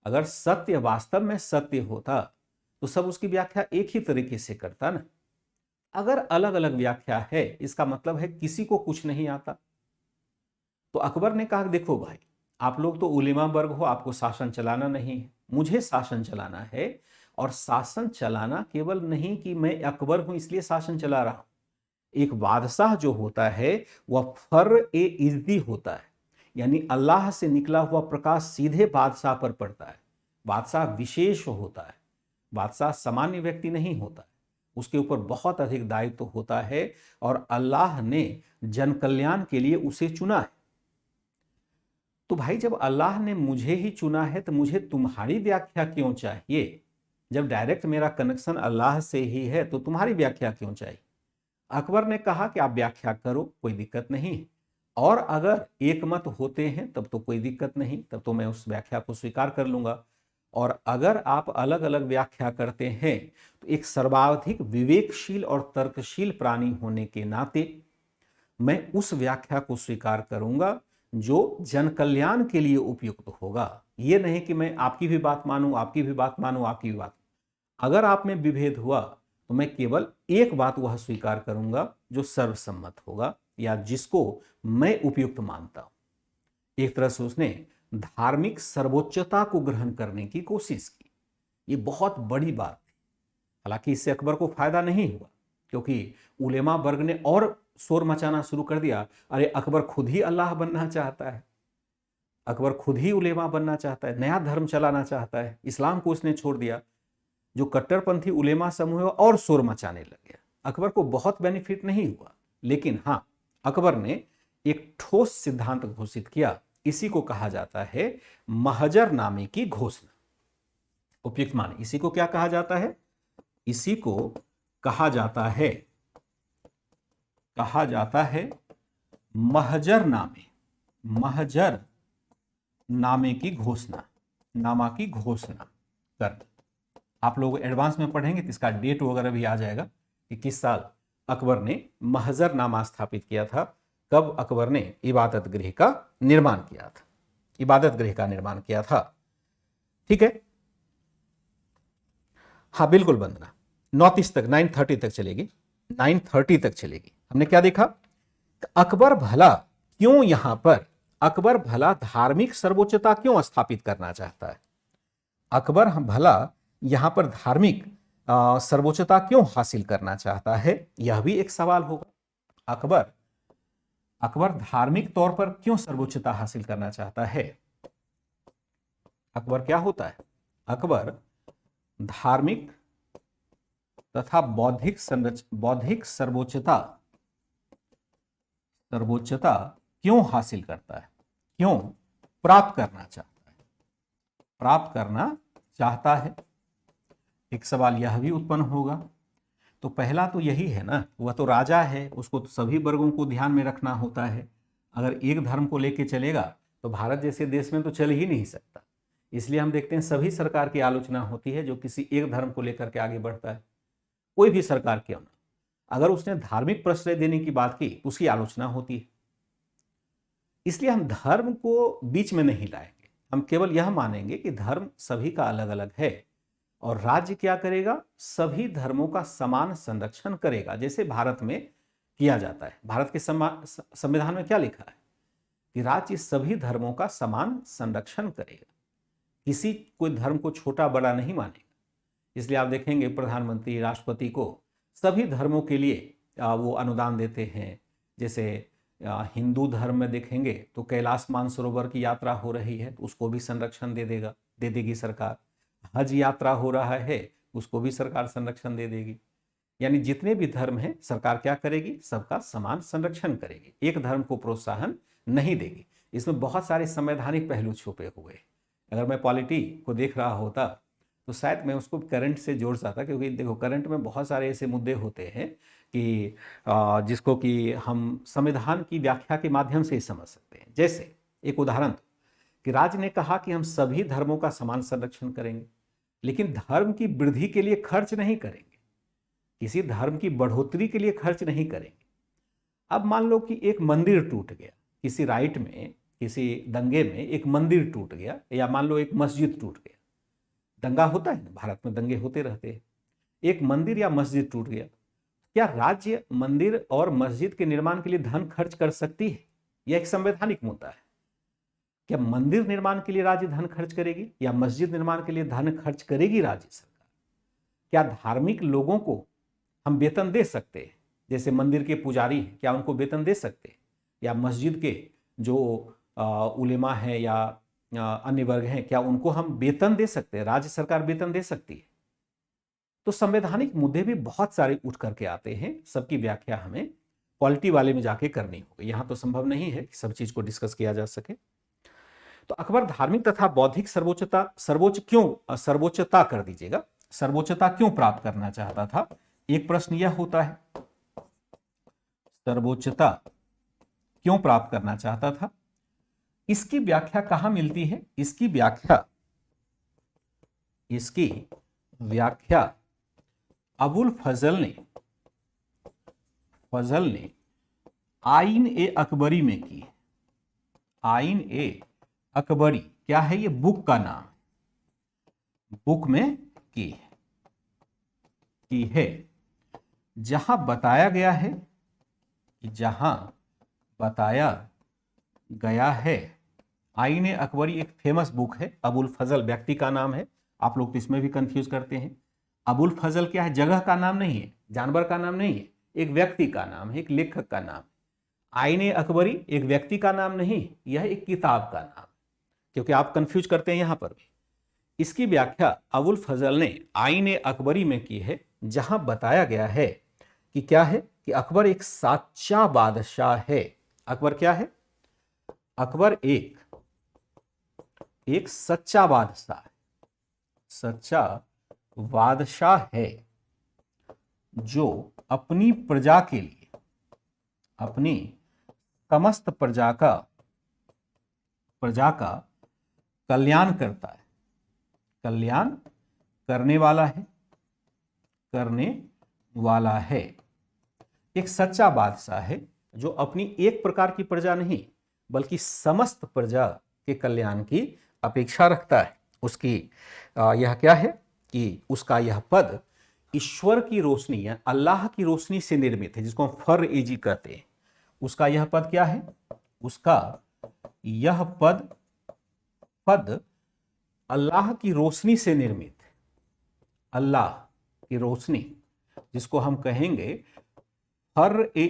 अगर सत्य वास्तव में सत्य होता तो सब उसकी व्याख्या एक ही तरीके से करता ना। अगर अलग अलग व्याख्या है, इसका मतलब है किसी को कुछ नहीं आता। तो अकबर ने कहा, देखो भाई, आप लोग तो उलेमा वर्ग हो, आपको शासन चलाना नहीं है, मुझे शासन चलाना है। और शासन चलाना केवल नहीं कि मैं अकबर हूं इसलिए शासन चला रहा हूं। एक बादशाह जो होता है वह फर-ए-इज़्ज़ी होता है, यानी अल्लाह से निकला हुआ प्रकाश सीधे बादशाह पर पड़ता है। बादशाह विशेष होता है, बादशाह सामान्य व्यक्ति नहीं होता है, उसके ऊपर बहुत अधिक दायित्व होता है और अल्लाह ने जन कल्याण के लिए उसे चुना है। तो भाई, जब अल्लाह ने मुझे ही चुना है तो मुझे तुम्हारी व्याख्या क्यों चाहिए? जब डायरेक्ट मेरा कनेक्शन अल्लाह से ही है तो तुम्हारी व्याख्या क्यों चाहिए? अकबर ने कहा कि आप व्याख्या करो, कोई दिक्कत नहीं, और अगर एक मत होते हैं तब तो कोई दिक्कत नहीं, तब तो मैं उस व्याख्या को स्वीकार कर लूंगा। और अगर आप अलग अलग व्याख्या करते हैं तो एक सर्वाधिक विवेकशील और तर्कशील प्राणी होने के नाते मैं उस व्याख्या को स्वीकार करूंगा जो जन कल्याण के लिए उपयुक्त होगा। यह नहीं कि मैं आपकी भी बात मानूं, आपकी भी बात मानूं, आपकी भी बात। अगर आप में विभेद हुआ तो मैं केवल एक बात वह स्वीकार करूंगा जो सर्वसम्मत होगा या जिसको मैं उपयुक्त मानता हूं। एक तरह से उसने धार्मिक सर्वोच्चता को ग्रहण करने की कोशिश की। यह बहुत बड़ी बात थी। हालांकि इससे अकबर को फायदा नहीं हुआ, क्योंकि उलेमा वर्ग ने और शोर मचाना शुरू कर दिया। अरे, अकबर खुद ही अल्लाह बनना चाहता है, अकबर खुद ही उलेमा बनना चाहता है, नया धर्म चलाना चाहता है, इस्लाम को उसने छोड़ दिया। जो कट्टरपंथी उलेमा समूह है और शोर मचाने लग गया। अकबर को बहुत बेनिफिट नहीं हुआ, लेकिन हां, अकबर ने एक ठोस सिद्धांत घोषित किया। इसी को कहा जाता है महजरनामे की घोषणा। उपयुक्त माने, इसी को क्या कहा जाता है? इसी को कहा जाता है महजरनामे की घोषणा, नामा की घोषणा कर। आप लोग एडवांस में पढ़ेंगे तो इसका डेट वगैरह भी आ जाएगा कि किस साल अकबर ने महजरनामा स्थापित किया था, कब अकबर ने इबादत गृह का निर्माण किया था। ठीक है, हाँ बिल्कुल वंदना, 9:30 तक, 9:30 तक चलेगी, 9:30 तक चलेगी। हमने क्या देखा? अकबर भला धार्मिक सर्वोच्चता क्यों स्थापित करना चाहता है? अकबर भला यहां पर धार्मिक सर्वोच्चता क्यों हासिल करना चाहता है? यह भी एक सवाल होगा। अकबर धार्मिक तौर पर क्यों सर्वोच्चता हासिल करना चाहता है? अकबर क्या होता है? अकबर धार्मिक तथा बौद्धिक सर्वोच्चता सर्वोच्चता क्यों हासिल करता है, क्यों प्राप्त करना चाहता है, प्राप्त करना चाहता है। एक सवाल यह भी उत्पन्न होगा। तो पहला तो यही है ना, वह तो राजा है, उसको तो सभी वर्गों को ध्यान में रखना होता है। अगर एक धर्म को लेके चलेगा तो भारत जैसे देश में तो चल ही नहीं सकता। इसलिए हम देखते हैं सभी सरकार की आलोचना होती है जो किसी एक धर्म को लेकर के आगे बढ़ता है, कोई भी सरकार क्यों ना। अगर उसने धार्मिक प्रश्रय देने की बात की उसकी आलोचना होती है। इसलिए हम धर्म को बीच में नहीं लाएंगे, हम केवल यह मानेंगे कि धर्म सभी का अलग अलग है और राज्य क्या करेगा, सभी धर्मों का समान संरक्षण करेगा, जैसे भारत में किया जाता है। भारत के संविधान में क्या लिखा है कि राज्य सभी धर्मों का समान संरक्षण करेगा, किसी कोई धर्म को छोटा बड़ा नहीं मानेगा। इसलिए आप देखेंगे प्रधानमंत्री राष्ट्रपति को सभी धर्मों के लिए वो अनुदान देते हैं। जैसे हिंदू धर्म में देखेंगे तो कैलाश मानसरोवर की यात्रा हो रही है तो उसको भी संरक्षण दे देगी सरकार। हज यात्रा हो रहा है उसको भी सरकार संरक्षण दे देगी। यानी जितने भी धर्म हैं सरकार क्या करेगी, सबका समान संरक्षण करेगी, एक धर्म को प्रोत्साहन नहीं देगी। इसमें बहुत सारे संवैधानिक पहलू छुपे हुए। अगर मैं पॉलिटी को देख रहा होता तो शायद मैं उसको करंट से जोड़ सकता, क्योंकि देखो करंट में बहुत सारे ऐसे मुद्दे होते हैं कि जिसको कि हम संविधान की व्याख्या के माध्यम से ही समझ सकते हैं। जैसे एक उदाहरण कि राज्य ने कहा कि हम सभी धर्मों का समान संरक्षण करेंगे, लेकिन धर्म की वृद्धि के लिए खर्च नहीं करेंगे, किसी धर्म की बढ़ोतरी के लिए खर्च नहीं करेंगे। अब मान लो कि एक मंदिर टूट गया, किसी राइट में, किसी दंगे में एक मंदिर टूट गया, या मान लो एक मस्जिद टूट गया। दंगा होता है ना, भारत में दंगे होते रहते हैं। एक मंदिर या मस्जिद टूट गया, क्या राज्य मंदिर और मस्जिद के निर्माण के लिए धन खर्च कर सकती है? यह एक संवैधानिक मुद्दा है। क्या मंदिर निर्माण के लिए राज्य धन खर्च करेगी या मस्जिद निर्माण के लिए धन खर्च करेगी राज्य सरकार? क्या धार्मिक लोगों को हम वेतन दे सकते हैं? जैसे मंदिर के पुजारी हैं, क्या उनको वेतन दे सकते हैं? या मस्जिद के जो उलेमा हैं या अन्य वर्ग हैं, क्या उनको हम वेतन दे सकते हैं? राज्य सरकार वेतन दे सकती है? तो संवैधानिक मुद्दे भी बहुत सारे उठ करके आते हैं, सबकी व्याख्या हमें पॉलिटी वाले में जाके करनी होगी। यहां तो संभव नहीं है कि सब चीज को डिस्कस किया जा सके। तो अकबर धार्मिक तथा बौद्धिक सर्वोच्चता कर दीजिएगा, सर्वोच्चता क्यों प्राप्त करना चाहता था? एक प्रश्न यह होता है, सर्वोच्चता क्यों प्राप्त करना चाहता था? इसकी व्याख्या कहां मिलती है? इसकी व्याख्या अबुल फजल ने आइन ए अकबरी में की। आइन ए अकबरी क्या है? ये बुक का नाम, बुक में की है, जहां बताया गया है आईने अकबरी एक फेमस बुक है। अबुल फजल व्यक्ति का नाम है, आप लोग तो इसमें भी कंफ्यूज करते हैं। अबुल फजल क्या है? जगह का नाम नहीं है, जानवर का नाम नहीं है, एक व्यक्ति का नाम है, एक लेखक का नाम। आईने अकबरी एक व्यक्ति का नाम नहीं, यह एक किताब का नाम, क्योंकि आप कंफ्यूज करते हैं यहां पर भी। इसकी व्याख्या अबुल फजल ने आईने अकबरी में की है, जहां बताया गया है कि क्या है कि अकबर एक सच्चा बादशाह है। अकबर क्या है? अकबर एक सच्चा बादशाह है जो अपनी प्रजा के लिए, अपनी समस्त प्रजा का कल्याण करता है, कल्याण करने वाला है। एक सच्चा बादशाह है जो अपनी एक प्रकार की प्रजा नहीं बल्कि समस्त प्रजा के कल्याण की अपेक्षा रखता है। उसकी यह क्या है कि उसका यह पद ईश्वर की रोशनी या अल्लाह की रोशनी से निर्मित है, जिसको हम फर एजी कहते हैं। उसका यह पद क्या है? उसका यह पद अल्लाह की रोशनी से निर्मित है। अल्लाह की रोशनी, जिसको हम कहेंगे फर ए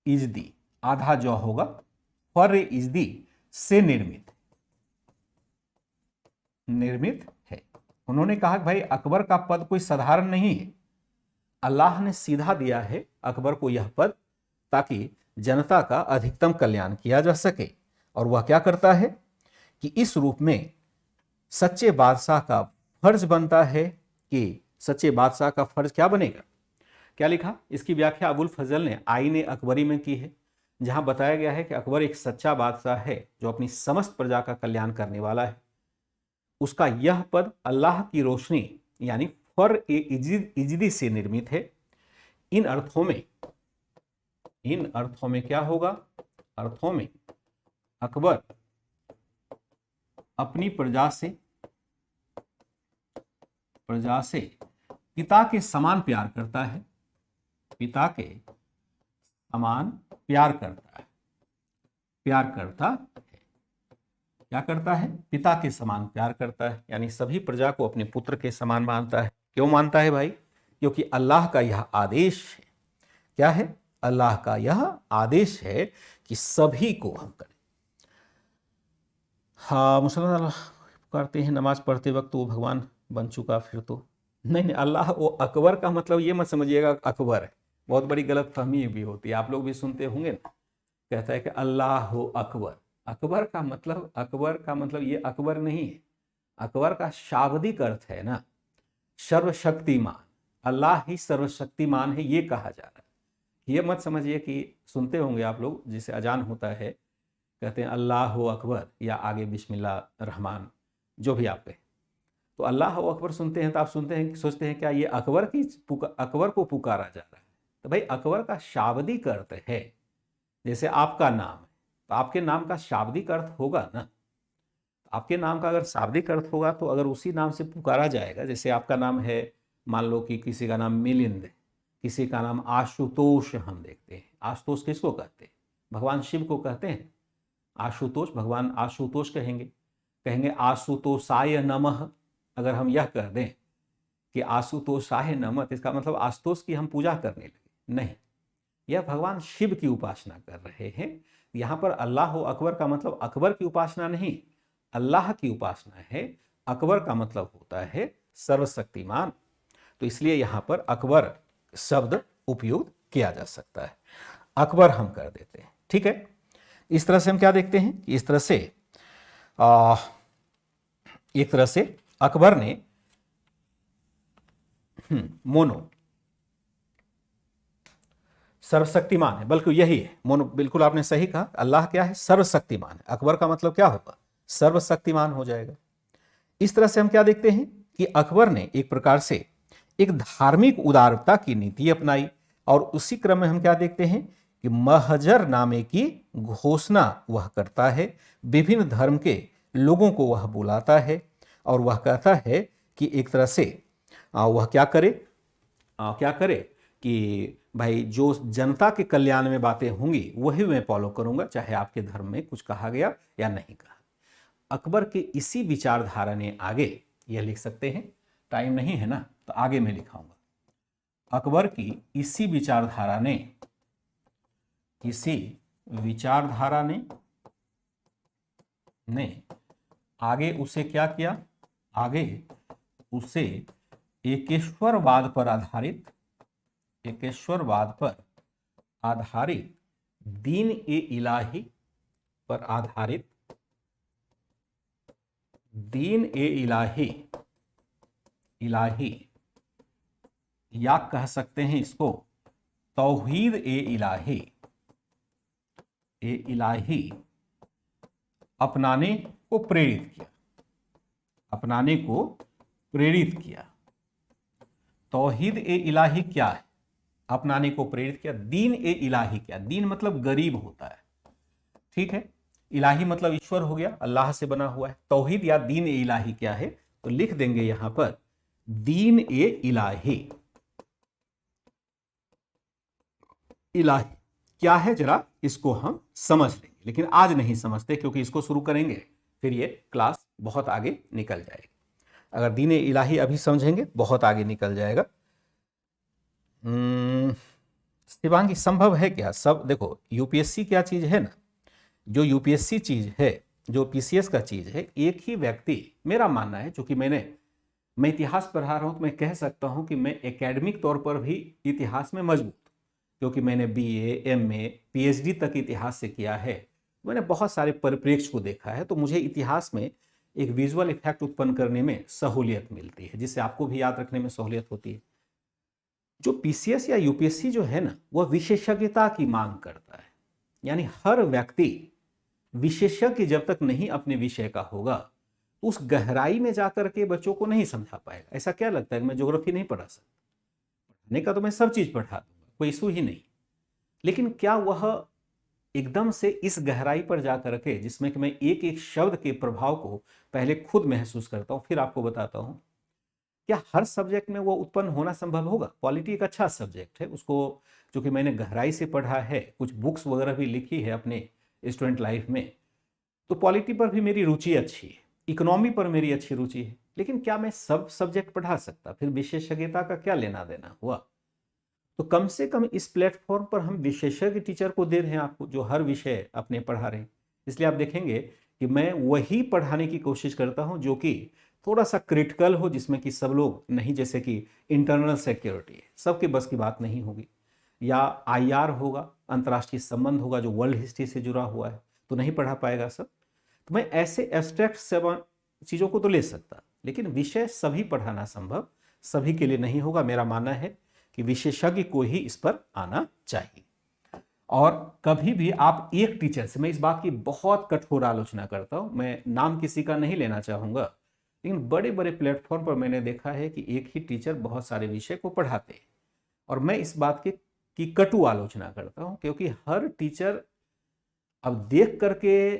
इजदी, आधा जो होगा फर ए इजदी से निर्मित। निर्मित है। उन्होंने कहा कि भाई अकबर का पद कोई साधारण नहीं है, अल्लाह ने सीधा दिया है अकबर को यह पद ताकि जनता का अधिकतम कल्याण किया जा सके। और वह क्या करता है कि इस रूप में सच्चे बादशाह का फर्ज बनता है कि सच्चे बादशाह का फर्ज क्या बनेगा। क्या लिखा, इसकी व्याख्या अबुल फजल ने आईने अकबरी में की है, जहां बताया गया है कि अकबर एक सच्चा बादशाह है जो अपनी समस्त प्रजा का कल्याण करने वाला है। उसका यह पद अल्लाह की रोशनी यानी फर ए इजदी से निर्मित है। इन अर्थों में क्या होगा, अर्थों में अकबर अपनी प्रजा से पिता के समान प्यार करता है, पिता के समान प्यार करता है, क्या करता है, पिता के समान प्यार करता है, यानी सभी प्रजा को अपने पुत्र के समान मानता है। क्यों मानता है भाई, क्योंकि अल्लाह का यह आदेश है। क्या है, अल्लाह का यह आदेश है कि सभी को हम करें। हाँ, मुसलमान करते हैं नमाज पढ़ते वक्त वो भगवान बन चुका, फिर तो नहीं, अल्लाह वो अकबर का मतलब ये मत समझिएगा अकबर है, बहुत बड़ी गलत फहमी भी होती है, आप लोग भी सुनते होंगे ना, कहता है कि अल्लाह हो अकबर। अकबर का मतलब ये अकबर नहीं है, अकबर का शाब्दिक अर्थ है ना सर्वशक्तिमान, अल्लाह ही सर्वशक्तिमान है ये कहा जा रहा है। ये मत समझिए कि सुनते होंगे आप लोग जिसे अजान होता है कहते हैं अल्लाह हो अकबर या आगे बिस्मिल्लाह रहमान जो भी आप कहें, तो अल्लाह हो अकबर सुनते हैं तो आप सोचते हैं क्या ये अकबर को पुकारा जा रहा है। तो भाई अकबर का शाब्दिक अर्थ है, जैसे आपका नाम है तो आपके नाम का शाब्दिक अर्थ होगा ना, आपके नाम का अगर शाब्दिक अर्थ होगा तो अगर उसी नाम से पुकारा जाएगा, जैसे आपका नाम है, मान लो कि किसी का नाम मिलिंद है, किसी का नाम आशुतोष, हम देखते हैं आशुतोष किसको कहते हैं, भगवान शिव को कहते हैं आशुतोष, भगवान आशुतोष कहेंगे आशुतोषाय नमः। अगर हम यह कह दें कि आशुतोषाय नमः, इसका मतलब आशुतोष की हम पूजा करने लगे, नहीं, यह भगवान शिव की उपासना कर रहे हैं। यहाँ पर अल्लाह अकबर का मतलब अकबर की उपासना नहीं, अल्लाह की उपासना है। अकबर का मतलब होता है सर्वशक्तिमान, तो इसलिए यहाँ पर अकबर शब्द उपयोग किया जा सकता है, अकबर हम कर देते हैं। ठीक है, इस तरह से हम क्या देखते हैं कि इस तरह से एक तरह से अकबर ने मोनो सर्वशक्तिमान है, बल्कि यही है मोनो, बिल्कुल आपने सही कहा, अल्लाह क्या है, सर्वशक्तिमान है, अकबर का मतलब क्या होगा, सर्वशक्तिमान हो जाएगा। इस तरह से हम क्या देखते हैं कि अकबर ने एक प्रकार से एक धार्मिक उदारता की नीति अपनाई, और उसी क्रम में हम क्या देखते हैं कि महजर नामे की घोषणा वह करता है, विभिन्न धर्म के लोगों को वह बुलाता है, और वह कहता है कि एक तरह से वह क्या करे कि भाई जो जनता के कल्याण में बातें होंगी वही मैं फॉलो करूंगा, चाहे आपके धर्म में कुछ कहा गया या नहीं कहा। अकबर के इसी विचारधारा ने आगे यह लिख सकते हैं, टाइम नहीं है ना तो आगे मैं लिखाऊंगा, अकबर की इसी विचारधारा ने आगे उसे क्या किया, आगे उसे एकेश्वरवाद पर आधारित दीन ए इलाही पर आधारित दीन ए इलाही या कह सकते हैं इसको तौहीद ए इलाही अपनाने को प्रेरित किया। तौहीद ए इलाही क्या है, अपनाने को प्रेरित किया। दीन ए इलाही क्या, दीन मतलब गरीब होता है, ठीक है, इलाही मतलब ईश्वर हो गया, अल्लाह से बना हुआ है। तौहीद या दीन ए इलाही क्या है, तो लिख देंगे यहां पर दीन ए इलाही क्या है, जरा इसको हम समझ लेंगे, लेकिन आज नहीं समझते क्योंकि इसको शुरू करेंगे फिर ये क्लास बहुत आगे निकल जाएगी। अगर दीन ए इलाही अभी समझेंगे बहुत आगे निकल जाएगा। शिवांगी संभव है क्या, सब देखो यूपीएससी क्या चीज है ना, जो यूपीएससी चीज है जो पीसीएस का चीज़ है, एक ही व्यक्ति, मेरा मानना है, चूंकि मैं इतिहास पढ़ा रहा हूँ तो मैं कह सकता हूँ कि मैं एकेडमिक तौर पर भी इतिहास में मजबूत, क्योंकि मैंने बीए, एमए, पीएचडी तक इतिहास से किया है। मैंने बहुत सारे परिप्रेक्ष्य को देखा है, तो मुझे इतिहास में एक विजुअल इफेक्ट उत्पन्न करने में सहूलियत मिलती है, जिससे आपको भी याद रखने में सहूलियत होती है। जो पीसीएस या यूपीएससी जो है ना, वह विशेषज्ञता की मांग करता है। यानी हर व्यक्ति विशेषज्ञ जब तक नहीं अपने विषय का होगा, उस गहराई में जाकर के बच्चों को नहीं समझा पाएगा। ऐसा क्या लगता है कि मैं ज्योग्राफी नहीं पढ़ा सकता? पढ़ने का तो मैं सब चीज पढ़ा दूंगा, कोई इशू ही नहीं। लेकिन क्या वह एकदम से इस गहराई पर जाकर के, जिसमें कि मैं एक एक शब्द के प्रभाव को पहले खुद महसूस करता हूं, फिर आपको बताता हूं, क्या हर सब्जेक्ट में वो उत्पन्न होना संभव होगा? पॉलिटी एक अच्छा सब्जेक्ट है, उसको चूंकि मैंने गहराई से पढ़ा है, कुछ बुक्स वगैरह भी लिखी है अपने स्टूडेंट लाइफ में, तो पॉलिटी पर भी मेरी रुचि अच्छी है, इकोनॉमी पर मेरी अच्छी रुचि है। लेकिन क्या मैं सब सब्जेक्ट पढ़ा सकता? फिर विशेषज्ञता का क्या लेना देना हुआ? तो कम से कम इस प्लेटफॉर्म पर हम विशेषज्ञ टीचर को दे रहे हैं आपको, जो हर विषय अपने पढ़ा रहे हैं। इसलिए आप देखेंगे कि मैं वही पढ़ाने की कोशिश करता हूं जो कि थोड़ा सा क्रिटिकल हो, जिसमें कि सब लोग नहीं, जैसे कि इंटरनल सिक्योरिटी है, सबके बस की बात नहीं होगी, या आईआर होगा, अंतर्राष्ट्रीय संबंध होगा जो वर्ल्ड हिस्ट्री से जुड़ा हुआ है, तो नहीं पढ़ा पाएगा सब। तो मैं ऐसे एब्स्ट्रैक्ट चीज़ों को तो ले सकता, लेकिन विषय सभी पढ़ाना संभव सभी के लिए नहीं होगा। मेरा मानना है कि विशेषज्ञ को ही इस पर आना चाहिए। और कभी भी आप एक टीचर से, मैं इस बात की बहुत कठोर आलोचना करता हूं, मैं नाम किसी का नहीं लेना चाहूंगा, लेकिन बड़े बड़े प्लेटफॉर्म पर मैंने देखा है कि एक ही टीचर बहुत सारे विषय को पढ़ाते हैं, और मैं इस बात की कटु आलोचना करता हूं, क्योंकि हर टीचर अब देख करके,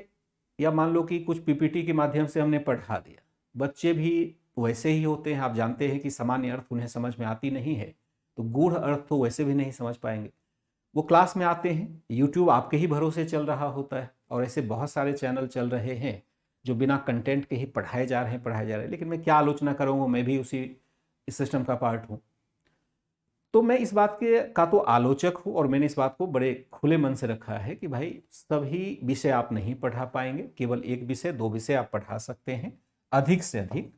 या मान लो कि कुछ पीपीटी के माध्यम से हमने पढ़ा दिया, बच्चे भी वैसे ही होते हैं। आप जानते हैं कि सामान्य अर्थ उन्हें समझ में आती नहीं है, तो गूढ़ अर्थ तो वैसे भी नहीं समझ पाएंगे। वो क्लास में आते हैं, यूट्यूब आपके ही भरोसे चल रहा होता है, और ऐसे बहुत सारे चैनल चल रहे हैं जो बिना कंटेंट के ही पढ़ाए जा रहे हैं। लेकिन मैं क्या आलोचना करूँगा, मैं भी उसी सिस्टम का पार्ट हूँ। तो मैं इस बात के का तो आलोचक हूँ, और मैंने इस बात को बड़े खुले मन से रखा है कि भाई सभी विषय आप नहीं पढ़ा पाएंगे, केवल एक विषय, दो विषय आप पढ़ा सकते हैं, अधिक से अधिक।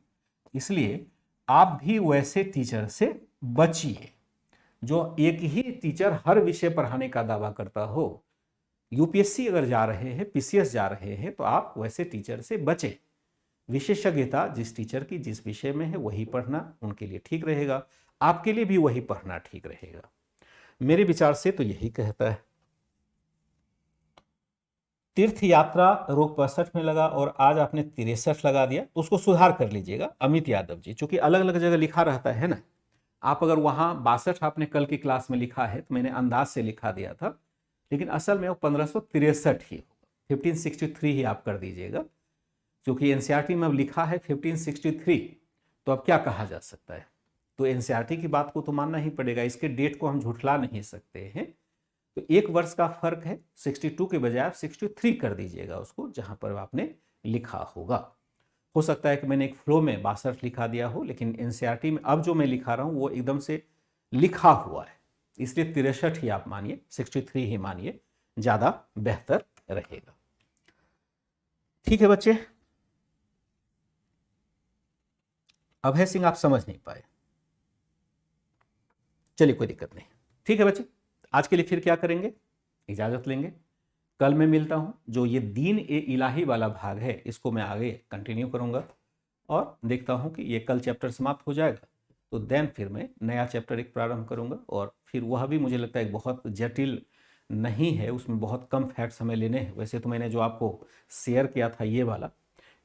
इसलिए आप भी वैसे टीचर से बचिए जो एक ही टीचर हर विषय पढ़ाने का दावा करता हो। यूपीएससी अगर जा रहे हैं, पीसीएस जा रहे हैं, तो आप वैसे टीचर से बचें। विशेषज्ञता जिस टीचर की जिस विषय में है वही पढ़ना उनके लिए ठीक रहेगा, आपके लिए भी वही पढ़ना ठीक रहेगा। मेरे विचार से तो यही कहता है। तीर्थ यात्रा रोग 65 में लगा और आज आपने 63 लगा दिया, तो उसको सुधार कर लीजिएगा अमित यादव जी, क्योंकि अलग अलग जगह लिखा रहता है ना। आप अगर वहां 62 आपने कल की क्लास में लिखा है, तो मैंने अंदाज से लिखा दिया था, लेकिन असल में वो 1563 ही होगा, 1563 ही आप कर दीजिएगा, क्योंकि एनसीईआरटी में अब लिखा है 1563, तो अब क्या कहा जा सकता है? तो एनसीईआरटी की बात को तो मानना ही पड़ेगा, इसके डेट को हम झुठला नहीं सकते हैं। तो एक वर्ष का फर्क है, 62 के बजाय आप 63 कर दीजिएगा उसको, जहां पर आपने लिखा होगा। हो सकता है कि मैंने एक फ्लो में 62 लिखा दिया हो, लेकिन एनसीईआरटी में अब जो मैं लिखा रहा हूं वो एकदम से लिखा हुआ है, इसलिए 63 ही आप मानिए, 63 ही मानिए, ज्यादा बेहतर रहेगा। ठीक है बच्चे, अभय सिंह आप समझ नहीं पाए, चलिए कोई दिक्कत नहीं। ठीक है बच्चे, आज के लिए फिर क्या करेंगे, इजाजत लेंगे। कल मैं मिलता हूं, जो ये दीन ए इलाही वाला भाग है इसको मैं आगे कंटिन्यू करूंगा, और देखता हूं कि ये कल चैप्टर समाप्त हो जाएगा, तो देन फिर मैं नया चैप्टर एक प्रारंभ करूंगा। और फिर वह भी मुझे लगता है बहुत जटिल नहीं है, उसमें बहुत कम फैक्ट्स हमें लेने हैं। वैसे तो मैंने जो आपको शेयर किया था ये वाला,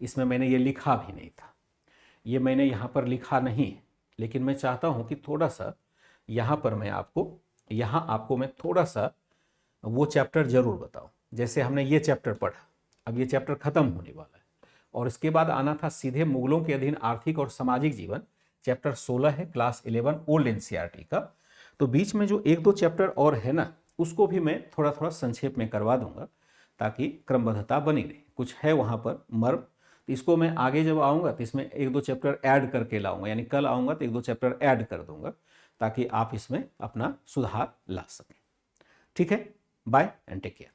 इसमें मैंने ये लिखा भी नहीं था, ये मैंने यहाँ पर लिखा नहीं है, लेकिन मैं चाहता हूँ कि थोड़ा सा यहाँ पर मैं आपको मैं थोड़ा सा वो चैप्टर जरूर बताऊँ। जैसे हमने ये चैप्टर पढ़ा, अब ये चैप्टर खत्म होने वाला है, और इसके बाद आना था सीधे मुगलों के अधीन आर्थिक और सामाजिक जीवन, चैप्टर 16 है, क्लास 11 ओल्ड एनसीईआरटी का। तो बीच में जो एक दो चैप्टर और है ना, उसको भी मैं थोड़ा थोड़ा संक्षेप में करवा दूंगा, ताकि क्रमबद्धता बनी रहे। कुछ है वहाँ पर मर्म, तो इसको मैं आगे जब आऊँगा तो इसमें एक दो चैप्टर ऐड करके लाऊंगा, यानी कल आऊँगा तो एक दो चैप्टर ऐड कर दूंगा, ताकि आप इसमें अपना सुधार ला सकें। ठीक है, बाय एंड टेक केयर।